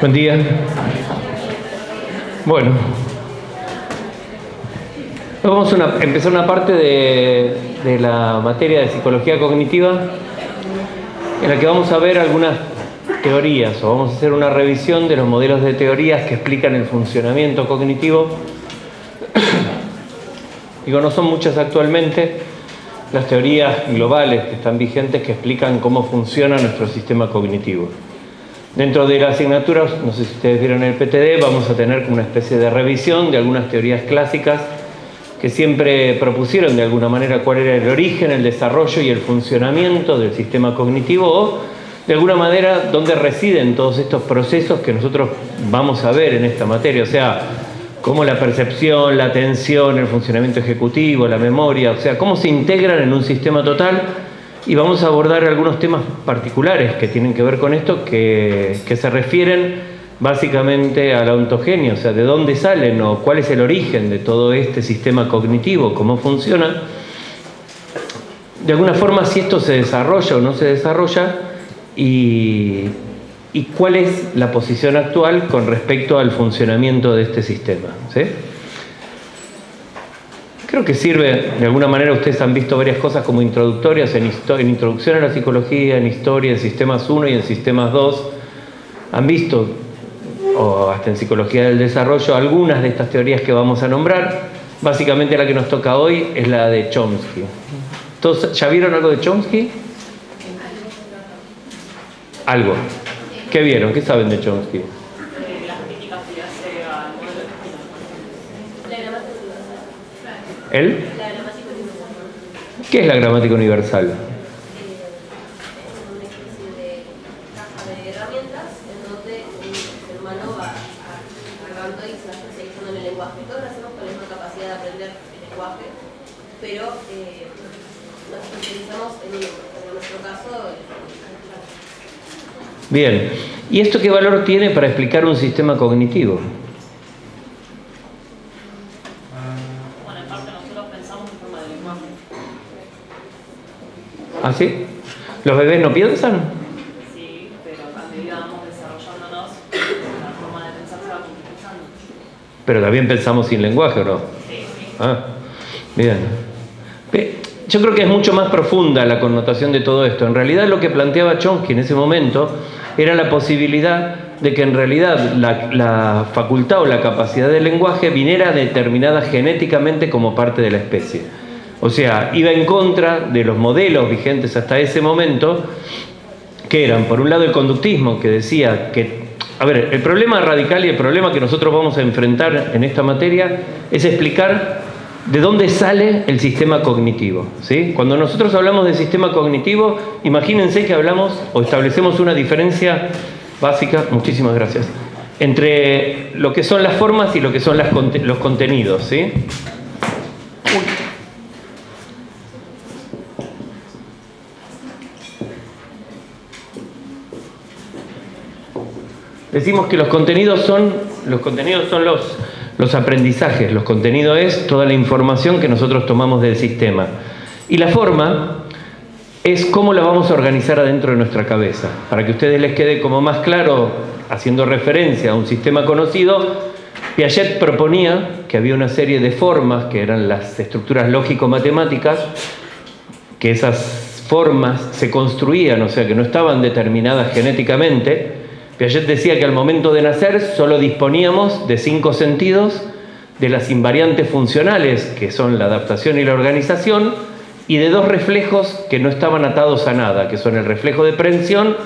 Buen día. Bueno, vamos a empezar una parte de la materia de psicología cognitiva en la que vamos a ver algunas teorías, o vamos a hacer una revisión de los modelos de teorías que explican el funcionamiento cognitivo. Digo, no son muchas actualmente las teorías globales que están vigentes que explican cómo funciona nuestro sistema cognitivo. Dentro de la asignatura, no sé si ustedes vieron el PTD, vamos a tener como una especie de revisión de algunas teorías clásicas que siempre propusieron de alguna manera cuál era el origen, el desarrollo y el funcionamiento del sistema cognitivo, o de alguna manera dónde residen todos estos procesos que nosotros vamos a ver en esta materia, o sea, cómo la percepción, la atención, el funcionamiento ejecutivo, la memoria, o sea, cómo se integran en un sistema total. Y vamos a abordar algunos temas particulares que tienen que ver con esto, que se refieren básicamente a la ontogenia, o sea, de dónde salen o cuál es el origen de todo este sistema cognitivo, cómo funciona. De alguna forma, si esto se desarrolla o no se desarrolla, y cuál es la posición actual con respecto al funcionamiento de este sistema, ¿sí? Creo que sirve, de alguna manera ustedes han visto varias cosas como introductorias en introducción a la psicología, en historia, en sistemas 1 y en sistemas 2. Han visto, o hasta en psicología del desarrollo, algunas de estas teorías que vamos a nombrar. Básicamente la que nos toca hoy es la de Chomsky. ¿Todos ya vieron algo de Chomsky? Algo. ¿Qué vieron? ¿Qué saben de Chomsky? ¿Él? ¿Qué es la gramática universal? Es una especie de caja de herramientas en donde un ser humano va agarrando y se va especializando en el lenguaje. Todos nacemos con la misma capacidad de aprender el lenguaje, pero nos especializamos en uno. En nuestro caso, Bien. ¿Y esto qué valor tiene para explicar un sistema cognitivo? ¿Ah, sí? ¿Los bebés no piensan? Sí, pero a medida vamos desarrollándonos, la forma de pensar se va complicando. Pero también pensamos sin lenguaje, ¿o no? Sí. Ah, bien. Yo creo que es mucho más profunda la connotación de todo esto. En realidad lo que planteaba Chomsky en ese momento era la posibilidad de que en realidad la facultad o la capacidad del lenguaje viniera determinada genéticamente como parte de la especie. O sea, iba en contra de los modelos vigentes hasta ese momento, que eran, por un lado, el conductismo, que decía que... A ver, el problema radical y el problema que nosotros vamos a enfrentar en esta materia es explicar de dónde sale el sistema cognitivo, ¿sí? Cuando nosotros hablamos de sistema cognitivo, imagínense que hablamos o establecemos una diferencia básica, muchísimas gracias, entre lo que son las formas y lo que son los contenidos, ¿sí? Decimos que los contenidos son los aprendizajes, los contenidos es toda la información que nosotros tomamos del sistema. Y la forma es cómo la vamos a organizar adentro de nuestra cabeza. Para que a ustedes les quede como más claro, haciendo referencia a un sistema conocido, Piaget proponía que había una serie de formas que eran las estructuras lógico-matemáticas, que esas formas se construían, o sea que no estaban determinadas genéticamente. Piaget decía que al momento de nacer solo disponíamos de 5 sentidos, de las invariantes funcionales, que son la adaptación y la organización, y de 2 reflejos que no estaban atados a nada, que son el reflejo de prehensión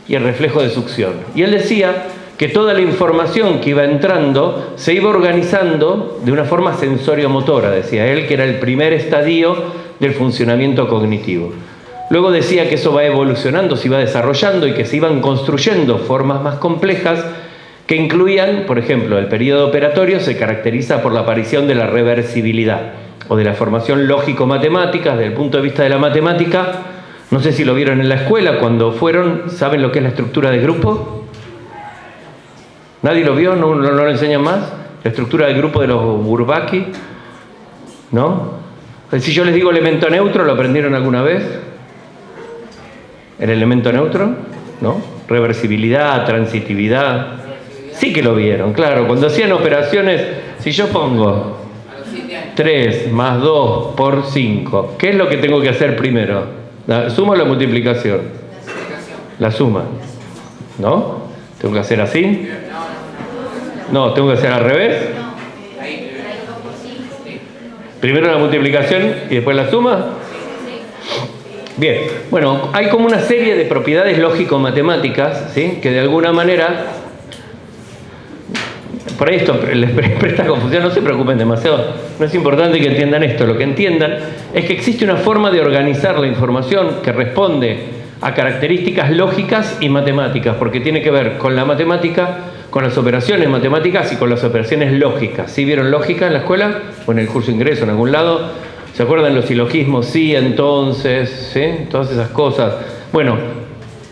y el reflejo de succión. Y él decía que toda la información que iba entrando se iba organizando de una forma sensorio-motora, decía él, que era el primer estadio del funcionamiento cognitivo. Luego decía que eso va evolucionando, se iba desarrollando y que se iban construyendo formas más complejas que incluían, por ejemplo, el periodo operatorio se caracteriza por la aparición de la reversibilidad o de la formación lógico-matemática. Desde el punto de vista de la matemática, no sé si lo vieron en la escuela cuando fueron, ¿saben lo que es la estructura de grupo? ¿Nadie lo vio? ¿No lo enseñan más? La estructura de grupo de los Bourbaki, ¿no? Si yo les digo elemento neutro, ¿lo aprendieron alguna vez? ¿El elemento neutro? ¿No? Reversibilidad, transitividad. Sí que lo vieron, claro. Cuando hacían operaciones, si yo pongo 3 más 2 por 5, ¿qué es lo que tengo que hacer primero? ¿La suma o la multiplicación? La suma. ¿No? ¿Tengo que hacer así? No, ¿tengo que hacer al revés? Primero la multiplicación y después la suma. Bien, bueno, hay como una serie de propiedades lógico-matemáticas, ¿sí?, que de alguna manera, por ahí esto les presta confusión, no se preocupen demasiado, no es importante que entiendan esto, lo que entiendan es que existe una forma de organizar la información que responde a características lógicas y matemáticas, porque tiene que ver con la matemática, con las operaciones matemáticas y con las operaciones lógicas. ¿Sí vieron lógica en la escuela? O en el curso de ingreso, en algún lado. ¿Se acuerdan los silogismos? Sí, entonces, ¿sí? Todas esas cosas. Bueno,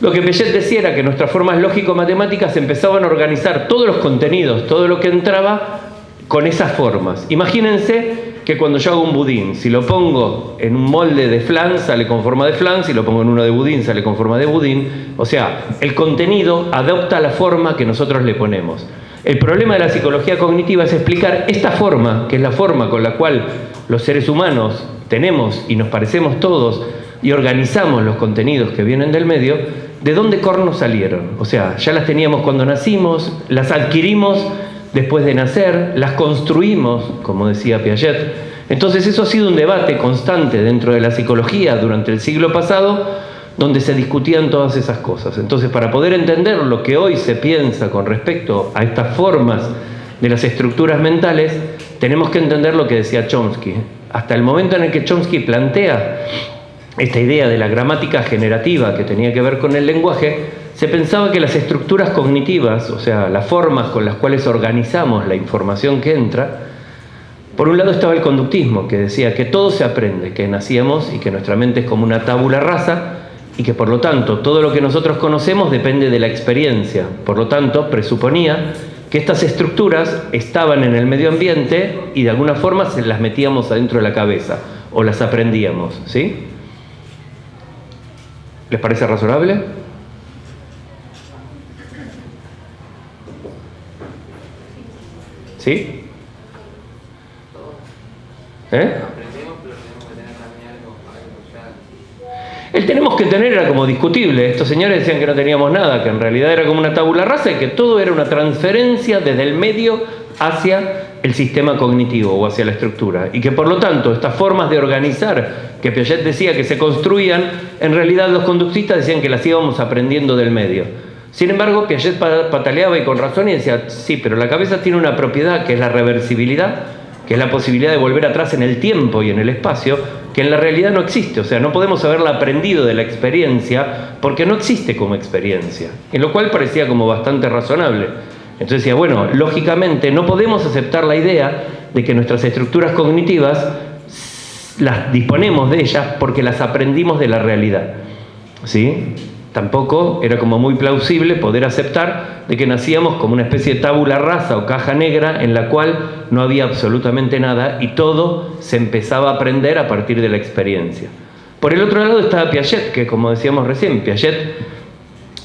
lo que Piaget decía era que nuestras formas lógico-matemáticas empezaban a organizar todos los contenidos, todo lo que entraba con esas formas. Imagínense que cuando yo hago un budín, si lo pongo en un molde de flan, sale con forma de flan, si lo pongo en uno de budín, sale con forma de budín. O sea, el contenido adopta la forma que nosotros le ponemos. El problema de la psicología cognitiva es explicar esta forma, que es la forma con la cual los seres humanos tenemos y nos parecemos todos y organizamos los contenidos que vienen del medio, ¿de dónde cornos salieron? O sea, ya las teníamos cuando nacimos, las adquirimos después de nacer, las construimos, como decía Piaget. Entonces eso ha sido un debate constante dentro de la psicología durante el siglo pasado, donde se discutían todas esas cosas. Entonces, para poder entender lo que hoy se piensa con respecto a estas formas de las estructuras mentales, tenemos que entender lo que decía Chomsky. Hasta el momento en el que Chomsky plantea esta idea de la gramática generativa que tenía que ver con el lenguaje, se pensaba que las estructuras cognitivas, o sea, las formas con las cuales organizamos la información que entra, por un lado estaba el conductismo, que decía que todo se aprende, que nacíamos y que nuestra mente es como una tabula rasa, y que por lo tanto todo lo que nosotros conocemos depende de la experiencia. Por lo tanto, presuponía que estas estructuras estaban en el medio ambiente y de alguna forma se las metíamos adentro de la cabeza o las aprendíamos, ¿sí? ¿Les parece razonable? ¿Sí? El tenemos que tener era como discutible. Estos señores decían que no teníamos nada, que en realidad era como una tabula rasa y que todo era una transferencia desde el medio hacia el sistema cognitivo o hacia la estructura. Y que por lo tanto estas formas de organizar que Piaget decía que se construían, en realidad los conductistas decían que las íbamos aprendiendo del medio. Sin embargo, Piaget pataleaba y con razón y decía, sí, pero la cabeza tiene una propiedad que es la reversibilidad, que es la posibilidad de volver atrás en el tiempo y en el espacio, que en la realidad no existe. O sea, no podemos haberla aprendido de la experiencia porque no existe como experiencia, en lo cual parecía como bastante razonable. Entonces decía, bueno, lógicamente no podemos aceptar la idea de que nuestras estructuras cognitivas las disponemos de ellas porque las aprendimos de la realidad, ¿sí? Tampoco era como muy plausible poder aceptar de que nacíamos como una especie de tabula rasa o caja negra en la cual no había absolutamente nada y todo se empezaba a aprender a partir de la experiencia. Por el otro lado estaba Piaget, que como decíamos recién, Piaget,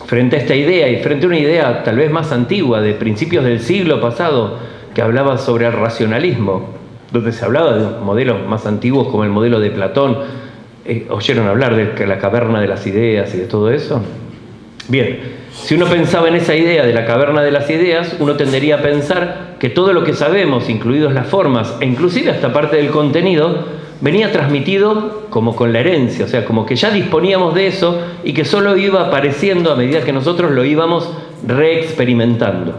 frente a esta idea y frente a una idea tal vez más antigua, de principios del siglo pasado, que hablaba sobre el racionalismo, donde se hablaba de modelos más antiguos como el modelo de Platón. ¿Oyeron hablar de la caverna de las ideas y de todo eso? Bien, si uno pensaba en esa idea de la caverna de las ideas, uno tendería a pensar que todo lo que sabemos, incluidos las formas e inclusive hasta parte del contenido, venía transmitido como con la herencia, o sea, como que ya disponíamos de eso y que solo iba apareciendo a medida que nosotros lo íbamos reexperimentando,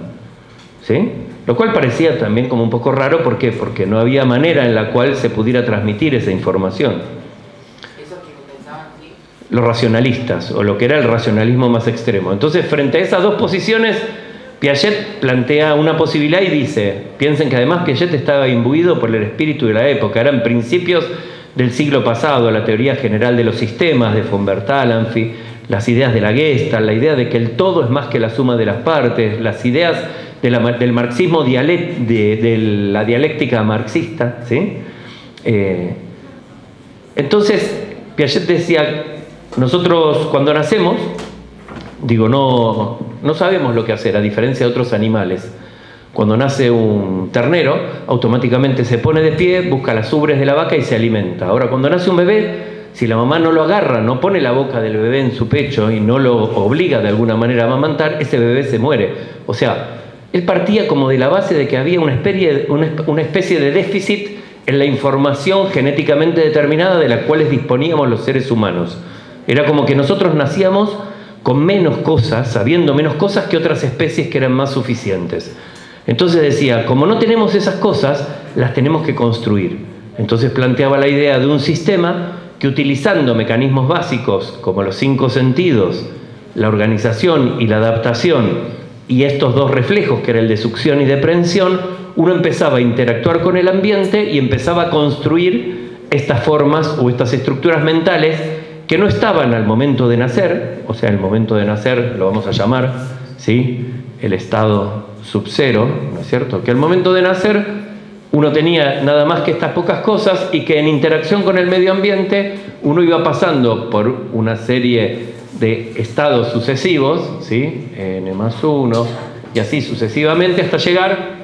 ¿sí? Lo cual parecía también como un poco raro, ¿por qué? Porque no había manera en la cual se pudiera transmitir esa información. Los racionalistas, o lo que era el racionalismo más extremo. Entonces, frente a esas dos posiciones, Piaget plantea una posibilidad y dice, piensen que además Piaget estaba imbuido por el espíritu de la época, eran principios del siglo pasado, la teoría general de los sistemas de von Bertalanffy, las ideas de la Gestalt, la idea de que el todo es más que la suma de las partes, las ideas del marxismo, de la dialéctica marxista, ¿sí? Entonces, Piaget decía, nosotros cuando nacemos, digo, no No sabemos lo que hacer, a diferencia de otros animales. Cuando nace un ternero, automáticamente se pone de pie, busca las ubres de la vaca y se alimenta. Ahora, cuando nace un bebé, si la mamá no lo agarra, no pone la boca del bebé en su pecho y no lo obliga de alguna manera a amamantar, ese bebé se muere. O sea, él partía como de la base de que había una especie de déficit en la información genéticamente determinada de la cual disponíamos los seres humanos. Era como que nosotros nacíamos con menos cosas, sabiendo menos cosas que otras especies que eran más suficientes. Entonces decía, como no tenemos esas cosas, las tenemos que construir. Entonces planteaba la idea de un sistema que, utilizando mecanismos básicos como los 5 sentidos, la organización y la adaptación, y estos 2 reflejos, que era el de succión y de prensión, uno empezaba a interactuar con el ambiente y empezaba a construir estas formas o estas estructuras mentales que no estaban al momento de nacer. O sea, el momento de nacer lo vamos a llamar, ¿sí?, el estado sub-0, ¿no es cierto? Que al momento de nacer uno tenía nada más que estas pocas cosas, y que en interacción con el medio ambiente uno iba pasando por una serie de estados sucesivos, ¿sí?, N+1, y así sucesivamente hasta llegar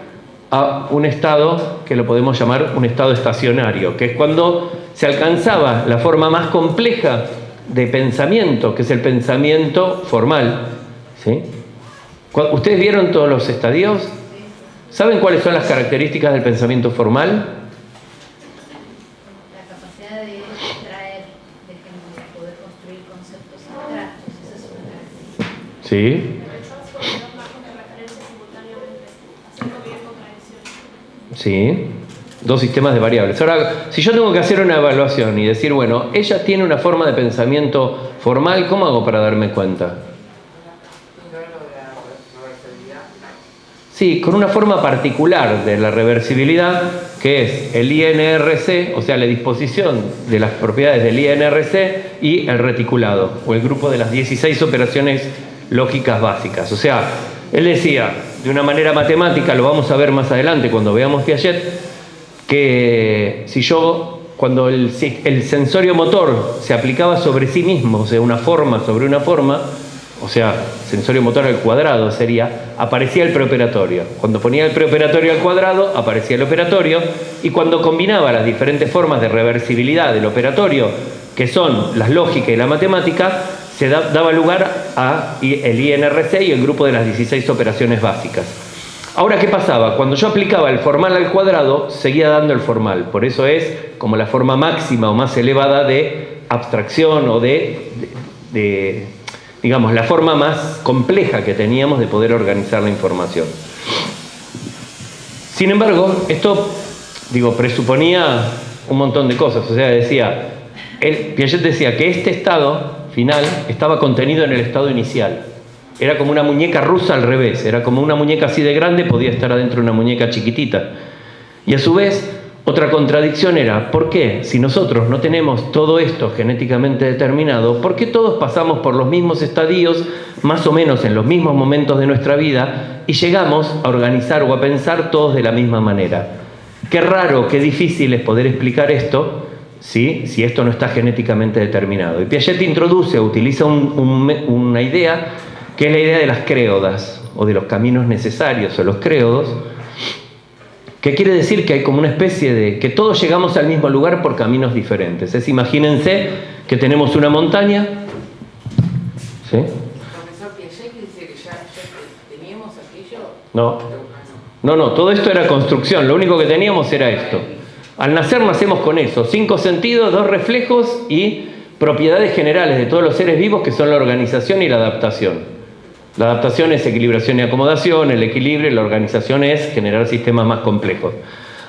a un estado que lo podemos llamar un estado estacionario, que es cuando se alcanzaba la forma más compleja de pensamiento, que es el pensamiento formal, ¿sí? ¿Ustedes vieron todos los estadios? ¿Saben cuáles son las características del pensamiento formal? La capacidad de extraer, de poder construir conceptos abstractos, esa es una característica. Sí. Sí. 2 sistemas de variables. Ahora, si yo tengo que hacer una evaluación y decir, bueno, ella tiene una forma de pensamiento formal, ¿cómo hago para darme cuenta? Sí, con una forma particular de la reversibilidad, que es el INRC, o sea, la disposición de las propiedades del INRC y el reticulado, o el grupo de las 16 operaciones lógicas básicas. O sea, él decía, de una manera matemática, lo vamos a ver más adelante cuando veamos Piaget, que si yo, cuando el sensorio motor se aplicaba sobre sí mismo, o sea, una forma sobre una forma, o sea, sensorio motor al cuadrado sería, aparecía el preoperatorio. Cuando ponía el preoperatorio al cuadrado, aparecía el operatorio, y cuando combinaba las diferentes formas de reversibilidad del operatorio, que son las lógicas y la matemática, se daba lugar a el INRC y el grupo de las 16 operaciones básicas. Ahora, ¿qué pasaba? Cuando yo aplicaba el formal al cuadrado, seguía dando el formal. Por eso es como la forma máxima o más elevada de abstracción o digamos, la forma más compleja que teníamos de poder organizar la información. Sin embargo, esto, presuponía un montón de cosas. O sea, Piaget decía que este estado final estaba contenido en el estado inicial. Era como una muñeca rusa al revés. Era como una muñeca así de grande, podía estar adentro de una muñeca chiquitita. Y a su vez, otra contradicción era, ¿por qué? Si nosotros no tenemos todo esto genéticamente determinado, ¿por qué todos pasamos por los mismos estadios, más o menos en los mismos momentos de nuestra vida, y llegamos a organizar o a pensar todos de la misma manera? Qué raro, qué difícil es poder explicar esto, ¿sí?, si esto no está genéticamente determinado. Y Piaget utiliza una idea, que es la idea de las créodas, o de los caminos necesarios, o los créodos, que quiere decir que hay como una especie de que todos llegamos al mismo lugar por caminos diferentes. Imagínense que tenemos una montaña. ¿Sí? Profesor, Piaget dice que ya teníamos aquello. No, todo esto era construcción, lo único que teníamos era esto. Al nacer nacemos con eso, 5 sentidos, 2 reflejos y propiedades generales de todos los seres vivos, que son la organización y la adaptación. La adaptación es equilibración y acomodación, el equilibrio, y la organización es generar sistemas más complejos.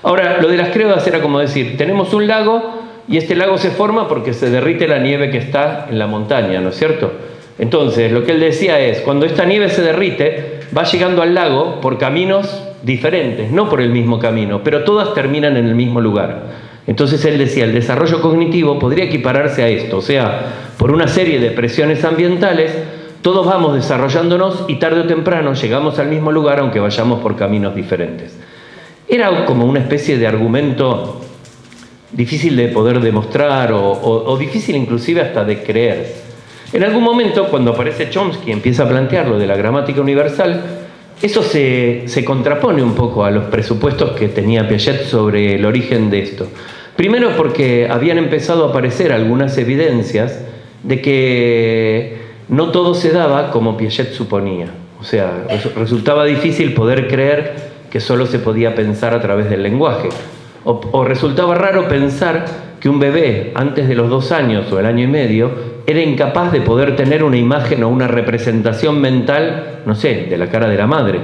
Ahora, lo de las créodas era como decir, tenemos un lago y este lago se forma porque se derrite la nieve que está en la montaña, ¿no es cierto? Entonces, lo que él decía es, cuando esta nieve se derrite, va llegando al lago por caminos diferentes, no por el mismo camino, pero todas terminan en el mismo lugar. Entonces él decía, el desarrollo cognitivo podría equipararse a esto, o sea, por una serie de presiones ambientales, todos vamos desarrollándonos y tarde o temprano llegamos al mismo lugar, aunque vayamos por caminos diferentes. Era como una especie de argumento difícil de poder demostrar o difícil inclusive hasta de creer. En algún momento, cuando aparece Chomsky y empieza a plantear lo de la gramática universal, eso se contrapone un poco a los presupuestos que tenía Piaget sobre el origen de esto. Primero porque habían empezado a aparecer algunas evidencias de que no todo se daba como Piaget suponía. O sea, resultaba difícil poder creer que solo se podía pensar a través del lenguaje. O resultaba raro pensar que un bebé antes de los 2 años o el año y medio era incapaz de poder tener una imagen o una representación mental, no sé, de la cara de la madre.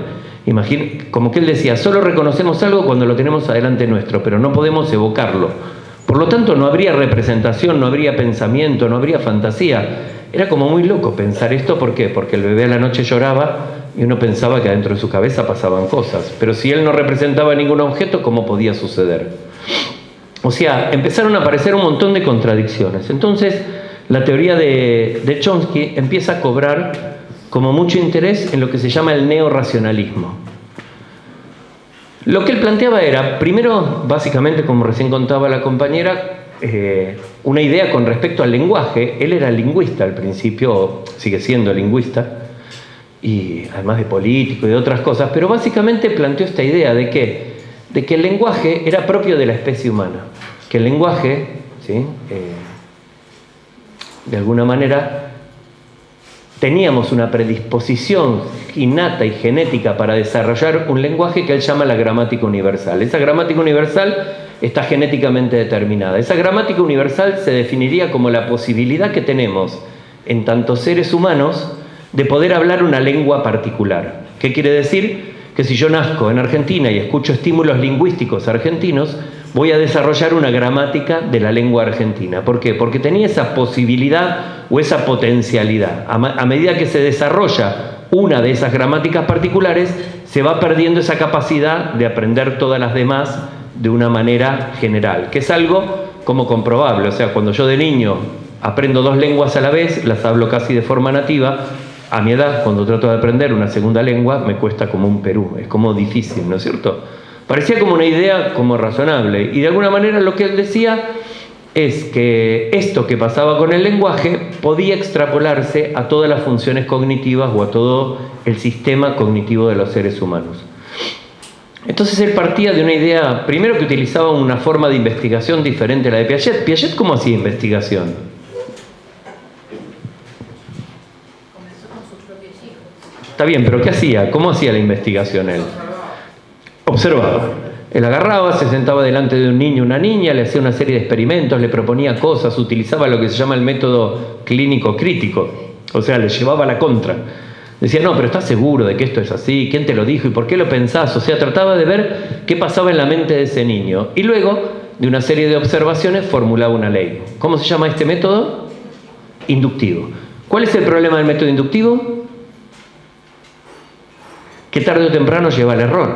Como que él decía, solo reconocemos algo cuando lo tenemos adelante nuestro, pero no podemos evocarlo. Por lo tanto, no habría representación, no habría pensamiento, no habría fantasía. Era como muy loco pensar esto, ¿por qué? Porque el bebé a la noche lloraba y uno pensaba que adentro de su cabeza pasaban cosas. Pero si él no representaba ningún objeto, ¿cómo podía suceder? O sea, empezaron a aparecer un montón de contradicciones. Entonces, la teoría de Chomsky empieza a cobrar como mucho interés en lo que se llama el neorracionalismo. Lo que él planteaba era, primero, básicamente, como recién contaba la compañera, una idea con respecto al lenguaje. Él era lingüista al principio, sigue siendo lingüista, y además de político y de otras cosas, pero básicamente planteó esta idea de que el lenguaje era propio de la especie humana, que el lenguaje, ¿sí? De alguna manera, teníamos una predisposición innata y genética para desarrollar un lenguaje que él llama la gramática universal. Esa gramática universal está genéticamente determinada. Esa gramática universal se definiría como la posibilidad que tenemos en tantos seres humanos de poder hablar una lengua particular. ¿Qué quiere decir? Que si yo nazco en Argentina y escucho estímulos lingüísticos argentinos, voy a desarrollar una gramática de la lengua argentina. ¿Por qué? Porque tenía esa posibilidad o esa potencialidad. A medida que se desarrolla una de esas gramáticas particulares, se va perdiendo esa capacidad de aprender todas las demás de una manera general, que es algo como comprobable. O sea, cuando yo de niño aprendo 2 lenguas a la vez, las hablo casi de forma nativa. A mi edad, cuando trato de aprender una segunda lengua, me cuesta como un Perú, es como difícil, ¿no es cierto? Parecía como una idea como razonable, y de alguna manera lo que él decía es que esto que pasaba con el lenguaje podía extrapolarse a todas las funciones cognitivas o a todo el sistema cognitivo de los seres humanos. Entonces él partía de una idea, primero, que utilizaba una forma de investigación diferente a la de Piaget. ¿Piaget cómo hacía investigación? Está bien, pero ¿qué hacía? ¿Cómo hacía la investigación él? Observaba. Él agarraba, se sentaba delante de un niño o una niña, le hacía una serie de experimentos, le proponía cosas, utilizaba lo que se llama el método clínico crítico. O sea, le llevaba la contra. Decía, no, pero ¿estás seguro de que esto es así? ¿Quién te lo dijo? ¿Y por qué lo pensás? O sea, trataba de ver qué pasaba en la mente de ese niño. Y luego, de una serie de observaciones, formulaba una ley. ¿Cómo se llama este método? Inductivo. ¿Cuál es el problema del método inductivo? Que tarde o temprano lleva al error,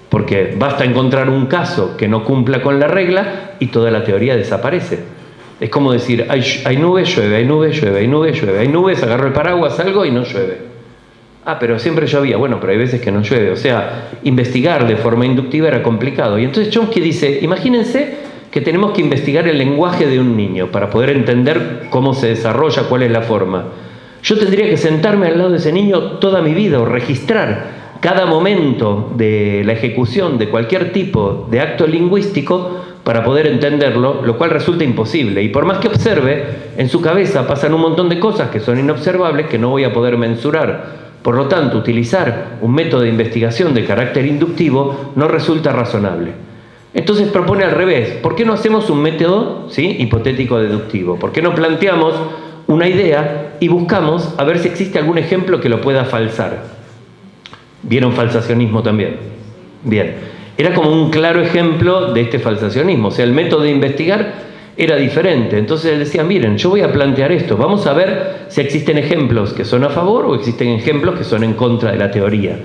porque basta encontrar un caso que no cumpla con la regla y toda la teoría desaparece. Es como decir, hay nubes, llueve, hay nubes, llueve, hay nubes, llueve, hay nubes, agarro el paraguas, salgo y no llueve. Ah, pero siempre llovía. Bueno, pero hay veces que no llueve. O sea, investigar de forma inductiva era complicado. Y entonces Chomsky dice, imagínense que tenemos que investigar el lenguaje de un niño para poder entender cómo se desarrolla, cuál es la forma. Yo tendría que sentarme al lado de ese niño toda mi vida o registrar cada momento de la ejecución de cualquier tipo de acto lingüístico para poder entenderlo, lo cual resulta imposible. Y por más que observe, en su cabeza pasan un montón de cosas que son inobservables que no voy a poder mensurar. Por lo tanto, utilizar un método de investigación de carácter inductivo no resulta razonable. Entonces propone al revés. ¿Por qué no hacemos un método, ¿sí?, hipotético deductivo? ¿Por qué no planteamos una idea y buscamos a ver si existe algún ejemplo que lo pueda falsar? ¿Vieron falsacionismo también? Bien. Era como un claro ejemplo de este falsacionismo. O sea, el método de investigar era diferente. Entonces él decía, miren, yo voy a plantear esto. Vamos a ver si existen ejemplos que son a favor o existen ejemplos que son en contra de la teoría.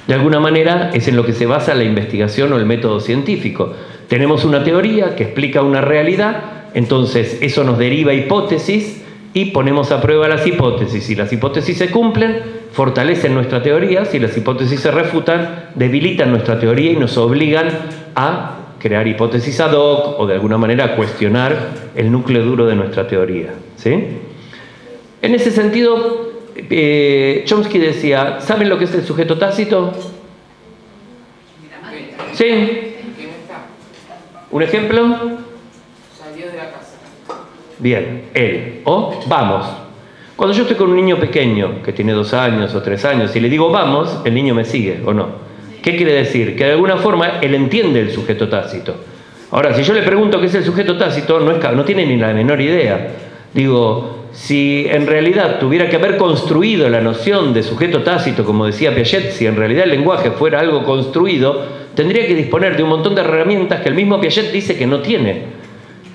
De alguna manera es en lo que se basa la investigación o el método científico. Tenemos una teoría que explica una realidad, entonces eso nos deriva hipótesis y ponemos a prueba las hipótesis. Si las hipótesis se cumplen, fortalecen nuestra teoría. Si las hipótesis se refutan, debilitan nuestra teoría y nos obligan a crear hipótesis ad hoc o de alguna manera a cuestionar el núcleo duro de nuestra teoría, ¿sí? En ese sentido, Chomsky decía, ¿saben lo que es el sujeto tácito? ¿Sí? ¿En qué no está? ¿Un ejemplo? Salió de la casa. Bien, él. O vamos. Cuando yo estoy con un niño pequeño, que tiene 2 años o 3 años, y le digo vamos, el niño me sigue, ¿o no? ¿Qué quiere decir? Que de alguna forma él entiende el sujeto tácito. Ahora, si yo le pregunto qué es el sujeto tácito, no tiene ni la menor idea. Digo, si en realidad tuviera que haber construido la noción de sujeto tácito, como decía Piaget, si en realidad el lenguaje fuera algo construido, tendría que disponer de un montón de herramientas que el mismo Piaget dice que no tiene.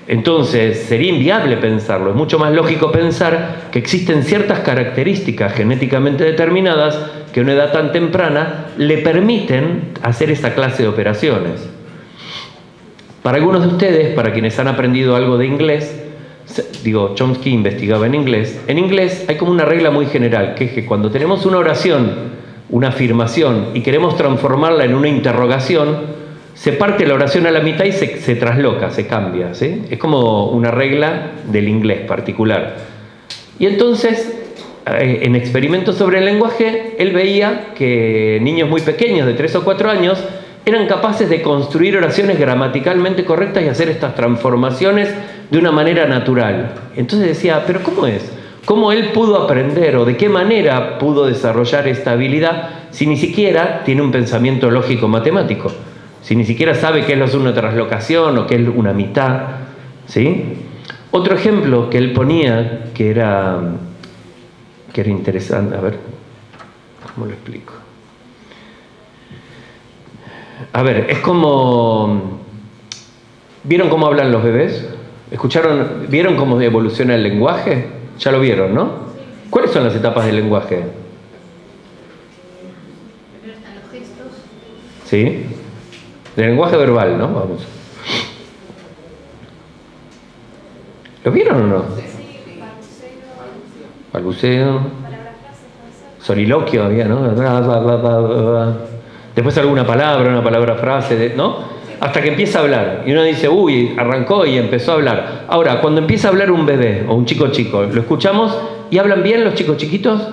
Entonces, sería inviable pensarlo. Es mucho más lógico pensar que existen ciertas características genéticamente determinadas que a una edad tan temprana le permiten hacer esta clase de operaciones. Para algunos de ustedes, para quienes han aprendido algo de inglés, Chomsky investigaba en inglés hay como una regla muy general, que es que cuando tenemos una oración, una afirmación, y queremos transformarla en una interrogación, se parte la oración a la mitad y se trasloca, se cambia, ¿sí? Es como una regla del inglés particular. Y entonces, en experimentos sobre el lenguaje, él veía que niños muy pequeños, de 3 o 4 años, eran capaces de construir oraciones gramaticalmente correctas y hacer estas transformaciones de una manera natural. Entonces decía, ¿pero cómo es? ¿Cómo él pudo aprender o de qué manera pudo desarrollar esta habilidad si ni siquiera tiene un pensamiento lógico matemático? Si ni siquiera sabe qué es una traslocación o qué es una mitad, ¿sí? Otro ejemplo que él ponía que era interesante, a ver, ¿cómo lo explico? A ver, es como... ¿Vieron cómo hablan los bebés? ¿Vieron cómo evoluciona el lenguaje? Ya lo vieron, ¿no? ¿Cuáles son las etapas del lenguaje? Primero están los gestos. ¿Sí? El lenguaje verbal, ¿no? Vamos. ¿Lo vieron o no? Balbuceo. Soliloquio había, ¿no? Después alguna palabra, una palabra frase, ¿no? Hasta que empieza a hablar. Y uno dice, uy, arrancó y empezó a hablar. Ahora, cuando empieza a hablar un bebé o un chico, ¿lo escuchamos? ¿Y hablan bien los chicos chiquitos?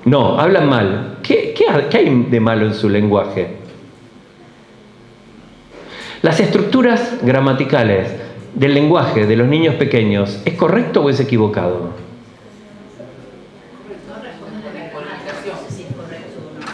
No, hablan mal. ¿Qué hay de malo en su lenguaje? Las estructuras gramaticales del lenguaje de los niños pequeños, ¿es correcto o es equivocado?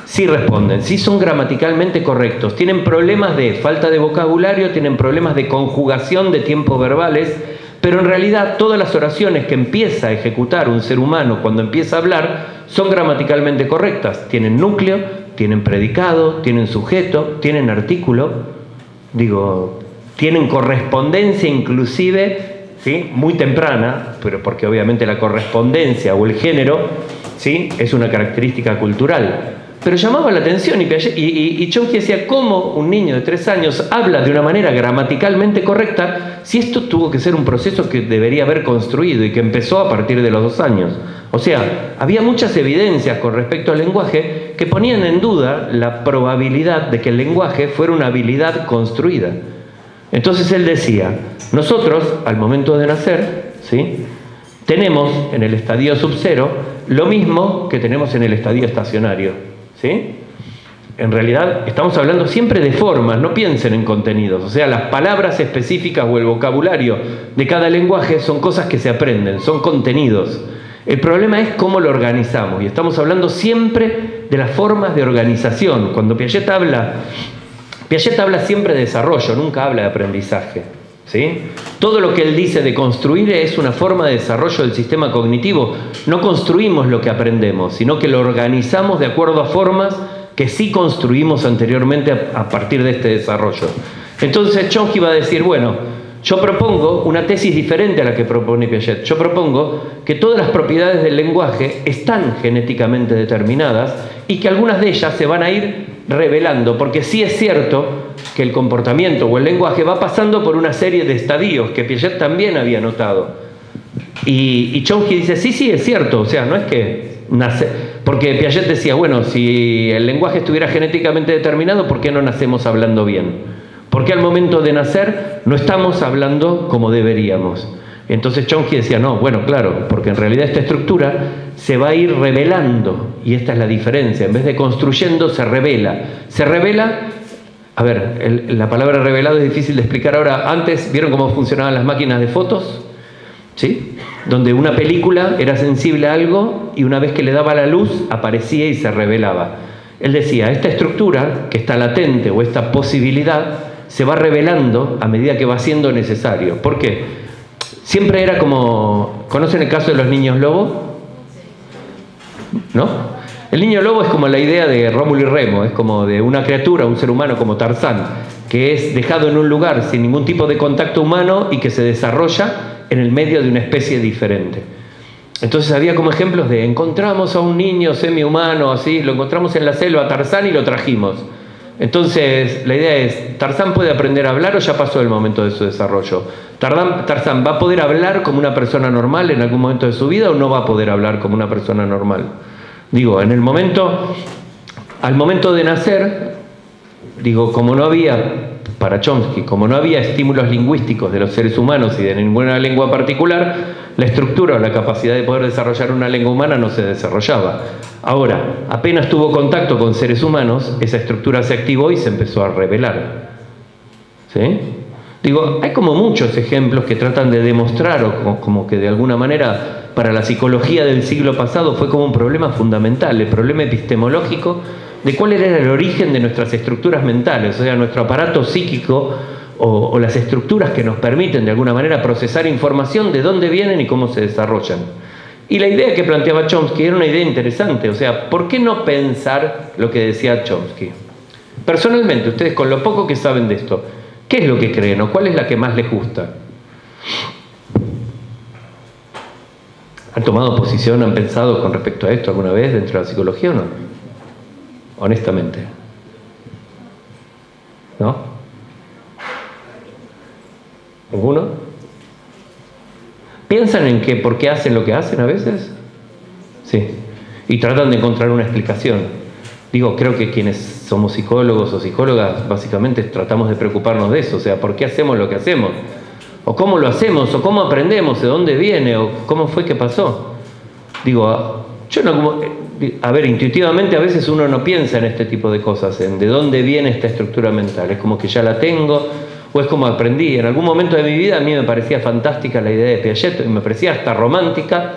Sí responden, sí son gramaticalmente correctos. Tienen problemas de falta de vocabulario, tienen problemas de conjugación de tiempos verbales, pero en realidad todas las oraciones que empieza a ejecutar un ser humano cuando empieza a hablar son gramaticalmente correctas. Tienen núcleo, tienen predicado, tienen sujeto, tienen artículo. Tienen correspondencia inclusive, ¿sí? Muy temprana, pero porque obviamente la correspondencia o el género, ¿sí? Es una característica cultural. Pero llamaba la atención y Chomsky decía, ¿cómo un niño de 3 años habla de una manera gramaticalmente correcta si esto tuvo que ser un proceso que debería haber construido y que empezó a partir de los 2 años? O sea, había muchas evidencias con respecto al lenguaje que ponían en duda la probabilidad de que el lenguaje fuera una habilidad construida. Entonces él decía, nosotros, al momento de nacer, ¿sí? Tenemos en el estadio subcero lo mismo que tenemos en el estadio estacionario. ¿Sí? En realidad estamos hablando siempre de formas, no piensen en contenidos. O sea, las palabras específicas o el vocabulario de cada lenguaje son cosas que se aprenden, son contenidos. El problema es cómo lo organizamos. Y estamos hablando siempre de las formas de organización. Cuando Piaget habla siempre de desarrollo, nunca habla de aprendizaje. ¿Sí? Todo lo que él dice de construir es una forma de desarrollo del sistema cognitivo. No construimos lo que aprendemos, sino que lo organizamos de acuerdo a formas que sí construimos anteriormente a partir de este desarrollo. Entonces Chomsky va a decir, bueno, yo propongo una tesis diferente a la que propone Piaget. Yo propongo que todas las propiedades del lenguaje están genéticamente determinadas y que algunas de ellas se van a ir revelando, porque sí es cierto que el comportamiento o el lenguaje va pasando por una serie de estadios que Piaget también había notado. Y Chomsky dice, sí, es cierto, o sea, no es que nace, porque Piaget decía, bueno, si el lenguaje estuviera genéticamente determinado, ¿por qué no nacemos hablando bien? ¿Por qué al momento de nacer no estamos hablando como deberíamos? Entonces Chomsky decía, no, bueno, claro, porque en realidad esta estructura se va a ir revelando, y esta es la diferencia, en vez de construyendo, se revela. Se revela, a ver, la palabra revelado es difícil de explicar ahora. Antes, ¿vieron cómo funcionaban las máquinas de fotos? ¿Sí? Donde una película era sensible a algo y una vez que le daba la luz, aparecía y se revelaba. Él decía, esta estructura que está latente o esta posibilidad se va revelando a medida que va siendo necesario. ¿Por qué? Siempre era como... ¿Conocen el caso de los niños lobo? ¿No? El niño lobo es como la idea de Rómulo y Remo, es como de una criatura, un ser humano como Tarzán, que es dejado en un lugar sin ningún tipo de contacto humano y que se desarrolla en el medio de una especie diferente. Entonces había como ejemplos de encontramos a un niño semi-humano, así, lo encontramos en la selva, Tarzán, y lo trajimos. Entonces la idea es, ¿Tarzán puede aprender a hablar o ya pasó el momento de su desarrollo? ¿Tarzán va a poder hablar como una persona normal en algún momento de su vida o no va a poder hablar como una persona normal? Digo, al momento de nacer, digo, como no había, para Chomsky, como no había estímulos lingüísticos de los seres humanos y de ninguna lengua particular, la estructura o la capacidad de poder desarrollar una lengua humana no se desarrollaba. Ahora, apenas tuvo contacto con seres humanos, esa estructura se activó y se empezó a revelar. ¿Sí? Digo, hay como muchos ejemplos que tratan de demostrar, o como que de alguna manera para la psicología del siglo pasado fue como un problema fundamental, el problema epistemológico de cuál era el origen de nuestras estructuras mentales, o sea, nuestro aparato psíquico o las estructuras que nos permiten de alguna manera procesar información, de dónde vienen y cómo se desarrollan. Y la idea que planteaba Chomsky era una idea interesante, o sea, ¿por qué no pensar lo que decía Chomsky? Personalmente, ustedes con lo poco que saben de esto, ¿qué es lo que creen o cuál es la que más les gusta? ¿Han tomado posición, han pensado con respecto a esto alguna vez dentro de la psicología o no? Honestamente. ¿No? ¿Ninguno? ¿Piensan en que por qué hacen lo que hacen a veces? Sí. Y tratan de encontrar una explicación. Digo, creo que quienes somos psicólogos o psicólogas, básicamente tratamos de preocuparnos de eso. O sea, ¿por qué hacemos lo que hacemos? ¿O cómo lo hacemos? ¿O cómo aprendemos? ¿De dónde viene? ¿O cómo fue que pasó? Digo, yo no... A ver, intuitivamente a veces uno no piensa en este tipo de cosas, en de dónde viene esta estructura mental. Es como que ya la tengo, o es como aprendí. En algún momento de mi vida a mí me parecía fantástica la idea de Piaget, me parecía hasta romántica,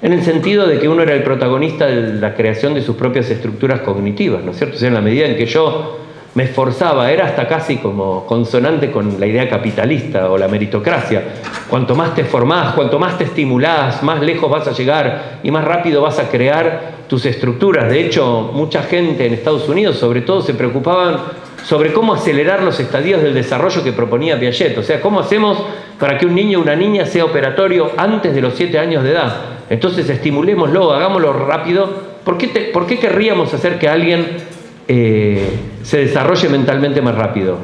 en el sentido de que uno era el protagonista de la creación de sus propias estructuras cognitivas, ¿no es cierto? O sea, en la medida en que yo me esforzaba, era hasta casi como consonante con la idea capitalista o la meritocracia. Cuanto más te formás, cuanto más te estimulás, más lejos vas a llegar y más rápido vas a crear tus estructuras. De hecho, mucha gente en Estados Unidos, sobre todo, se preocupaban sobre cómo acelerar los estadios del desarrollo que proponía Piaget. O sea, ¿cómo hacemos para que un niño o una niña sea operatorio antes de los 7 años de edad? Entonces estimulémoslo, hagámoslo rápido. ¿Por qué querríamos hacer que alguien se desarrolle mentalmente más rápido?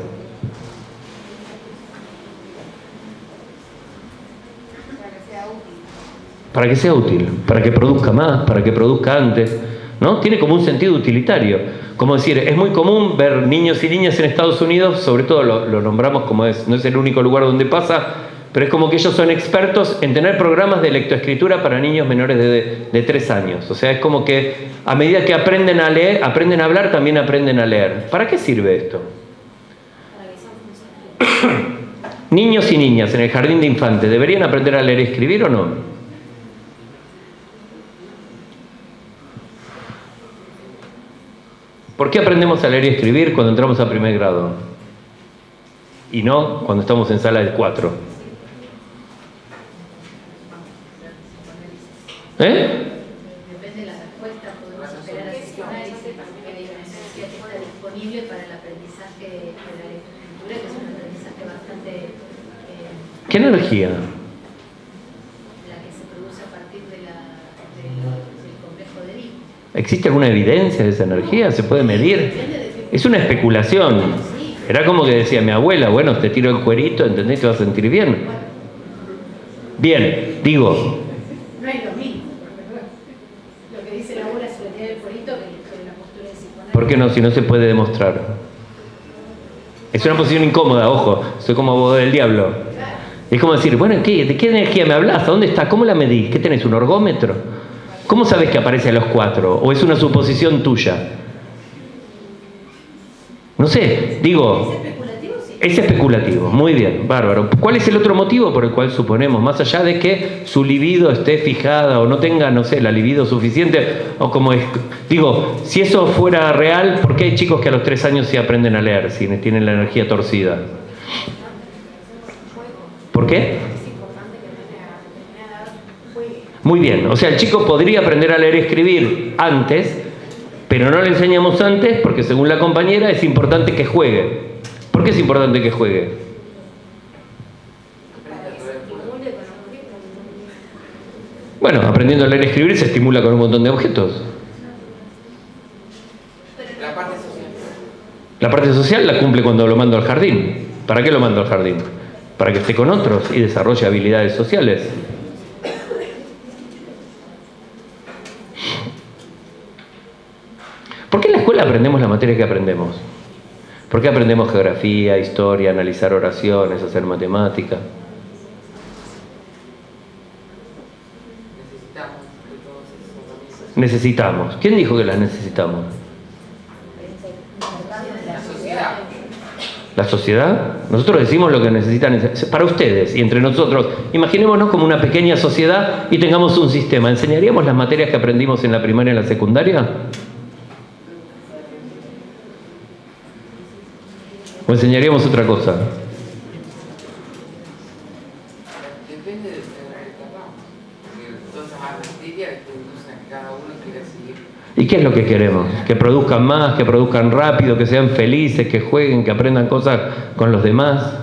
Para que sea útil, para que produzca más, para que produzca antes, ¿no? Tiene como un sentido utilitario. Como decir, es muy común ver niños y niñas en Estados Unidos, sobre todo lo nombramos como no es el único lugar donde pasa, pero es como que ellos son expertos en tener programas de lectoescritura para niños menores de 3 años. O sea, es como que a medida que aprenden a leer, aprenden a hablar, también aprenden a leer. ¿Para qué sirve esto? Niños y niñas en el jardín de infantes, ¿deberían aprender a leer y escribir o no? ¿Por qué aprendemos a leer y escribir cuando entramos a primer grado? Y no cuando estamos en sala de 4. Depende de la respuesta, podemos esperar a psicoanálisis porque la evidencia está disponible para el aprendizaje de la lectoescritura, que es un aprendizaje bastante... ¿Qué energía? La que se produce a partir del complejo de Edipo. ¿Existe alguna evidencia de esa energía? ¿Se puede medir? Es una especulación. Era como que decía mi abuela, bueno, te tiro el cuerito, ¿entendés? Te vas a sentir bien. Bien, digo... No es lo mismo. Lo que dice la abuela sobre tirar el cuerito que la postura de psicoanálisis. ¿Por qué no? Si no se puede demostrar. Es una posición incómoda, ojo. Soy como abogado del diablo. Es como decir, bueno, ¿de qué energía me hablas? ¿A dónde está? ¿Cómo la medís? ¿Qué tenés, un orgómetro? ¿Cómo sabés que aparece a los 4? ¿O es una suposición tuya? No sé, digo... ¿Es especulativo? Sí. Es especulativo, muy bien, bárbaro. ¿Cuál es el otro motivo por el cual suponemos, más allá de que su libido esté fijada o no tenga, no sé, la libido suficiente, o como es, digo, si eso fuera real, ¿por qué hay chicos que a los 3 años sí aprenden a leer, si tienen la energía torcida? ¿Por qué? Muy bien, o sea, el chico podría aprender a leer y escribir antes, pero no le enseñamos antes porque según la compañera es importante que juegue. ¿Por qué es importante que juegue? Bueno, aprendiendo a leer y escribir se estimula con un montón de objetos. La parte social. La parte social la cumple cuando lo mando al jardín. ¿Para qué lo mando al jardín? Para que esté con otros y desarrolle habilidades sociales. ¿Por qué en la escuela aprendemos la materia que aprendemos? ¿Por qué aprendemos geografía, historia, analizar oraciones, hacer matemática? Necesitamos de todos esos organismos. Necesitamos. ¿Quién dijo que las necesitamos? La sociedad. ¿La sociedad? Nosotros decimos lo que necesitan para ustedes y entre nosotros. Imaginémonos como una pequeña sociedad y tengamos un sistema. ¿Enseñaríamos las materias que aprendimos en la primaria y en la secundaria? ¿O enseñaríamos otra cosa? Depende de la etapa. Porque todas esas materias que inducen a que cada uno quiera seguir. ¿Y qué es lo que queremos? Que produzcan más, que produzcan rápido, que sean felices, que jueguen, que aprendan cosas con los demás.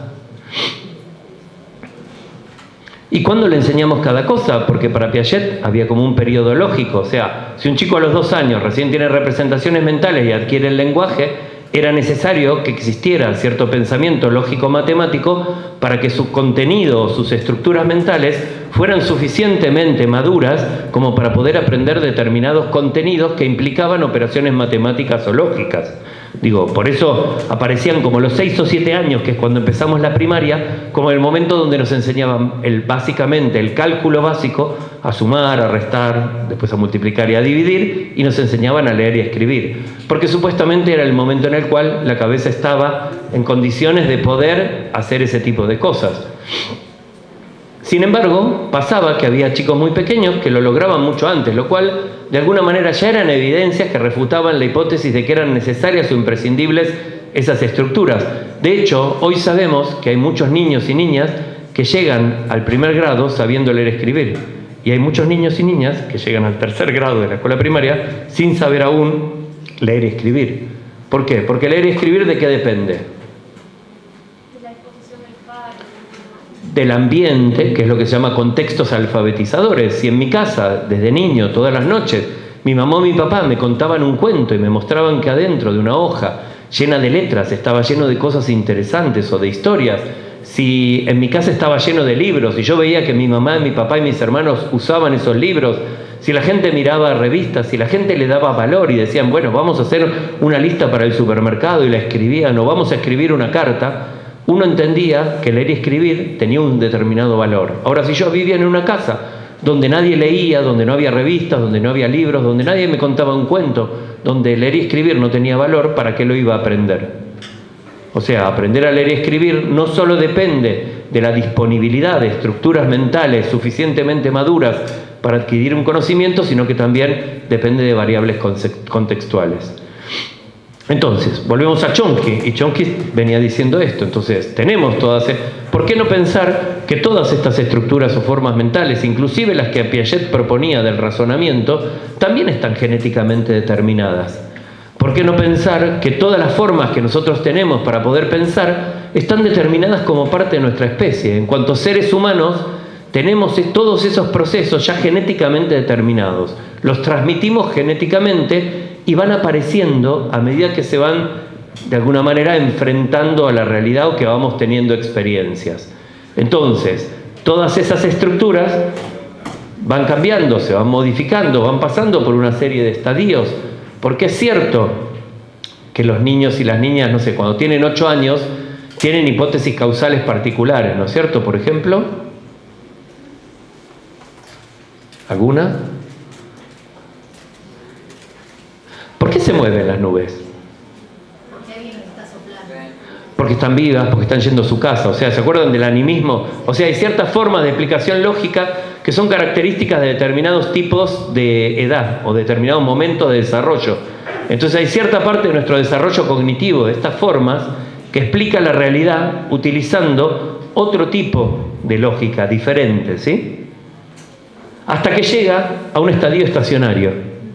¿Y cuándo le enseñamos cada cosa? Porque para Piaget había como un periodo lógico. O sea, si un chico a los 2 años recién tiene representaciones mentales y adquiere el lenguaje, era necesario que existiera cierto pensamiento lógico-matemático para que su contenido, sus estructuras mentales, fueran suficientemente maduras como para poder aprender determinados contenidos que implicaban operaciones matemáticas o lógicas. Digo, por eso aparecían como los 6 o 7 años, que es cuando empezamos la primaria, como el momento donde nos enseñaban básicamente el cálculo básico, a sumar, a restar, después a multiplicar y a dividir, y nos enseñaban a leer y a escribir. Porque supuestamente era el momento en el cual la cabeza estaba en condiciones de poder hacer ese tipo de cosas. Sin embargo, pasaba que había chicos muy pequeños que lo lograban mucho antes, lo cual de alguna manera ya eran evidencias que refutaban la hipótesis de que eran necesarias o imprescindibles esas estructuras. De hecho, hoy sabemos que hay muchos niños y niñas que llegan al 1er grado sabiendo leer y escribir. Y hay muchos niños y niñas que llegan al 3er grado de la escuela primaria sin saber aún leer y escribir. ¿Por qué? Porque leer y escribir, ¿de qué depende? Del ambiente, que es lo que se llama contextos alfabetizadores. Si en mi casa, desde niño, todas las noches, mi mamá o mi papá me contaban un cuento y me mostraban que adentro de una hoja llena de letras estaba lleno de cosas interesantes o de historias, si en mi casa estaba lleno de libros y yo veía que mi mamá, mi papá y mis hermanos usaban esos libros, si la gente miraba revistas, si la gente le daba valor y decían, bueno, vamos a hacer una lista para el supermercado y la escribían, o vamos a escribir una carta, uno entendía que leer y escribir tenía un determinado valor. Ahora, si yo vivía en una casa donde nadie leía, donde no había revistas, donde no había libros, donde nadie me contaba un cuento, donde leer y escribir no tenía valor, ¿para qué lo iba a aprender? O sea, aprender a leer y escribir no solo depende de la disponibilidad de estructuras mentales suficientemente maduras para adquirir un conocimiento, sino que también depende de variables contextuales. Entonces, volvemos a Chomsky, y Chomsky venía diciendo esto. Entonces, tenemos todas... ¿Por qué no pensar que todas estas estructuras o formas mentales, inclusive las que Piaget proponía del razonamiento, también están genéticamente determinadas? ¿Por qué no pensar que todas las formas que nosotros tenemos para poder pensar están determinadas como parte de nuestra especie? En cuanto a seres humanos, tenemos todos esos procesos ya genéticamente determinados. Los transmitimos genéticamente y van apareciendo a medida que se van, de alguna manera, enfrentando a la realidad o que vamos teniendo experiencias. Entonces, todas esas estructuras van cambiando, se van modificando, van pasando por una serie de estadios, porque es cierto que los niños y las niñas, no sé, cuando tienen 8 años, tienen hipótesis causales particulares, ¿no es cierto? Por ejemplo, ¿alguna? ¿Por qué se mueven las nubes? Porque alguien lo está soplando. Porque están vivas, porque están yendo a su casa. O sea, ¿se acuerdan del animismo? O sea, hay ciertas formas de explicación lógica que son características de determinados tipos de edad o determinados momentos de desarrollo. Entonces hay cierta parte de nuestro desarrollo cognitivo de estas formas que explica la realidad utilizando otro tipo de lógica diferente, ¿sí? Hasta que llega a un estadio estacionario.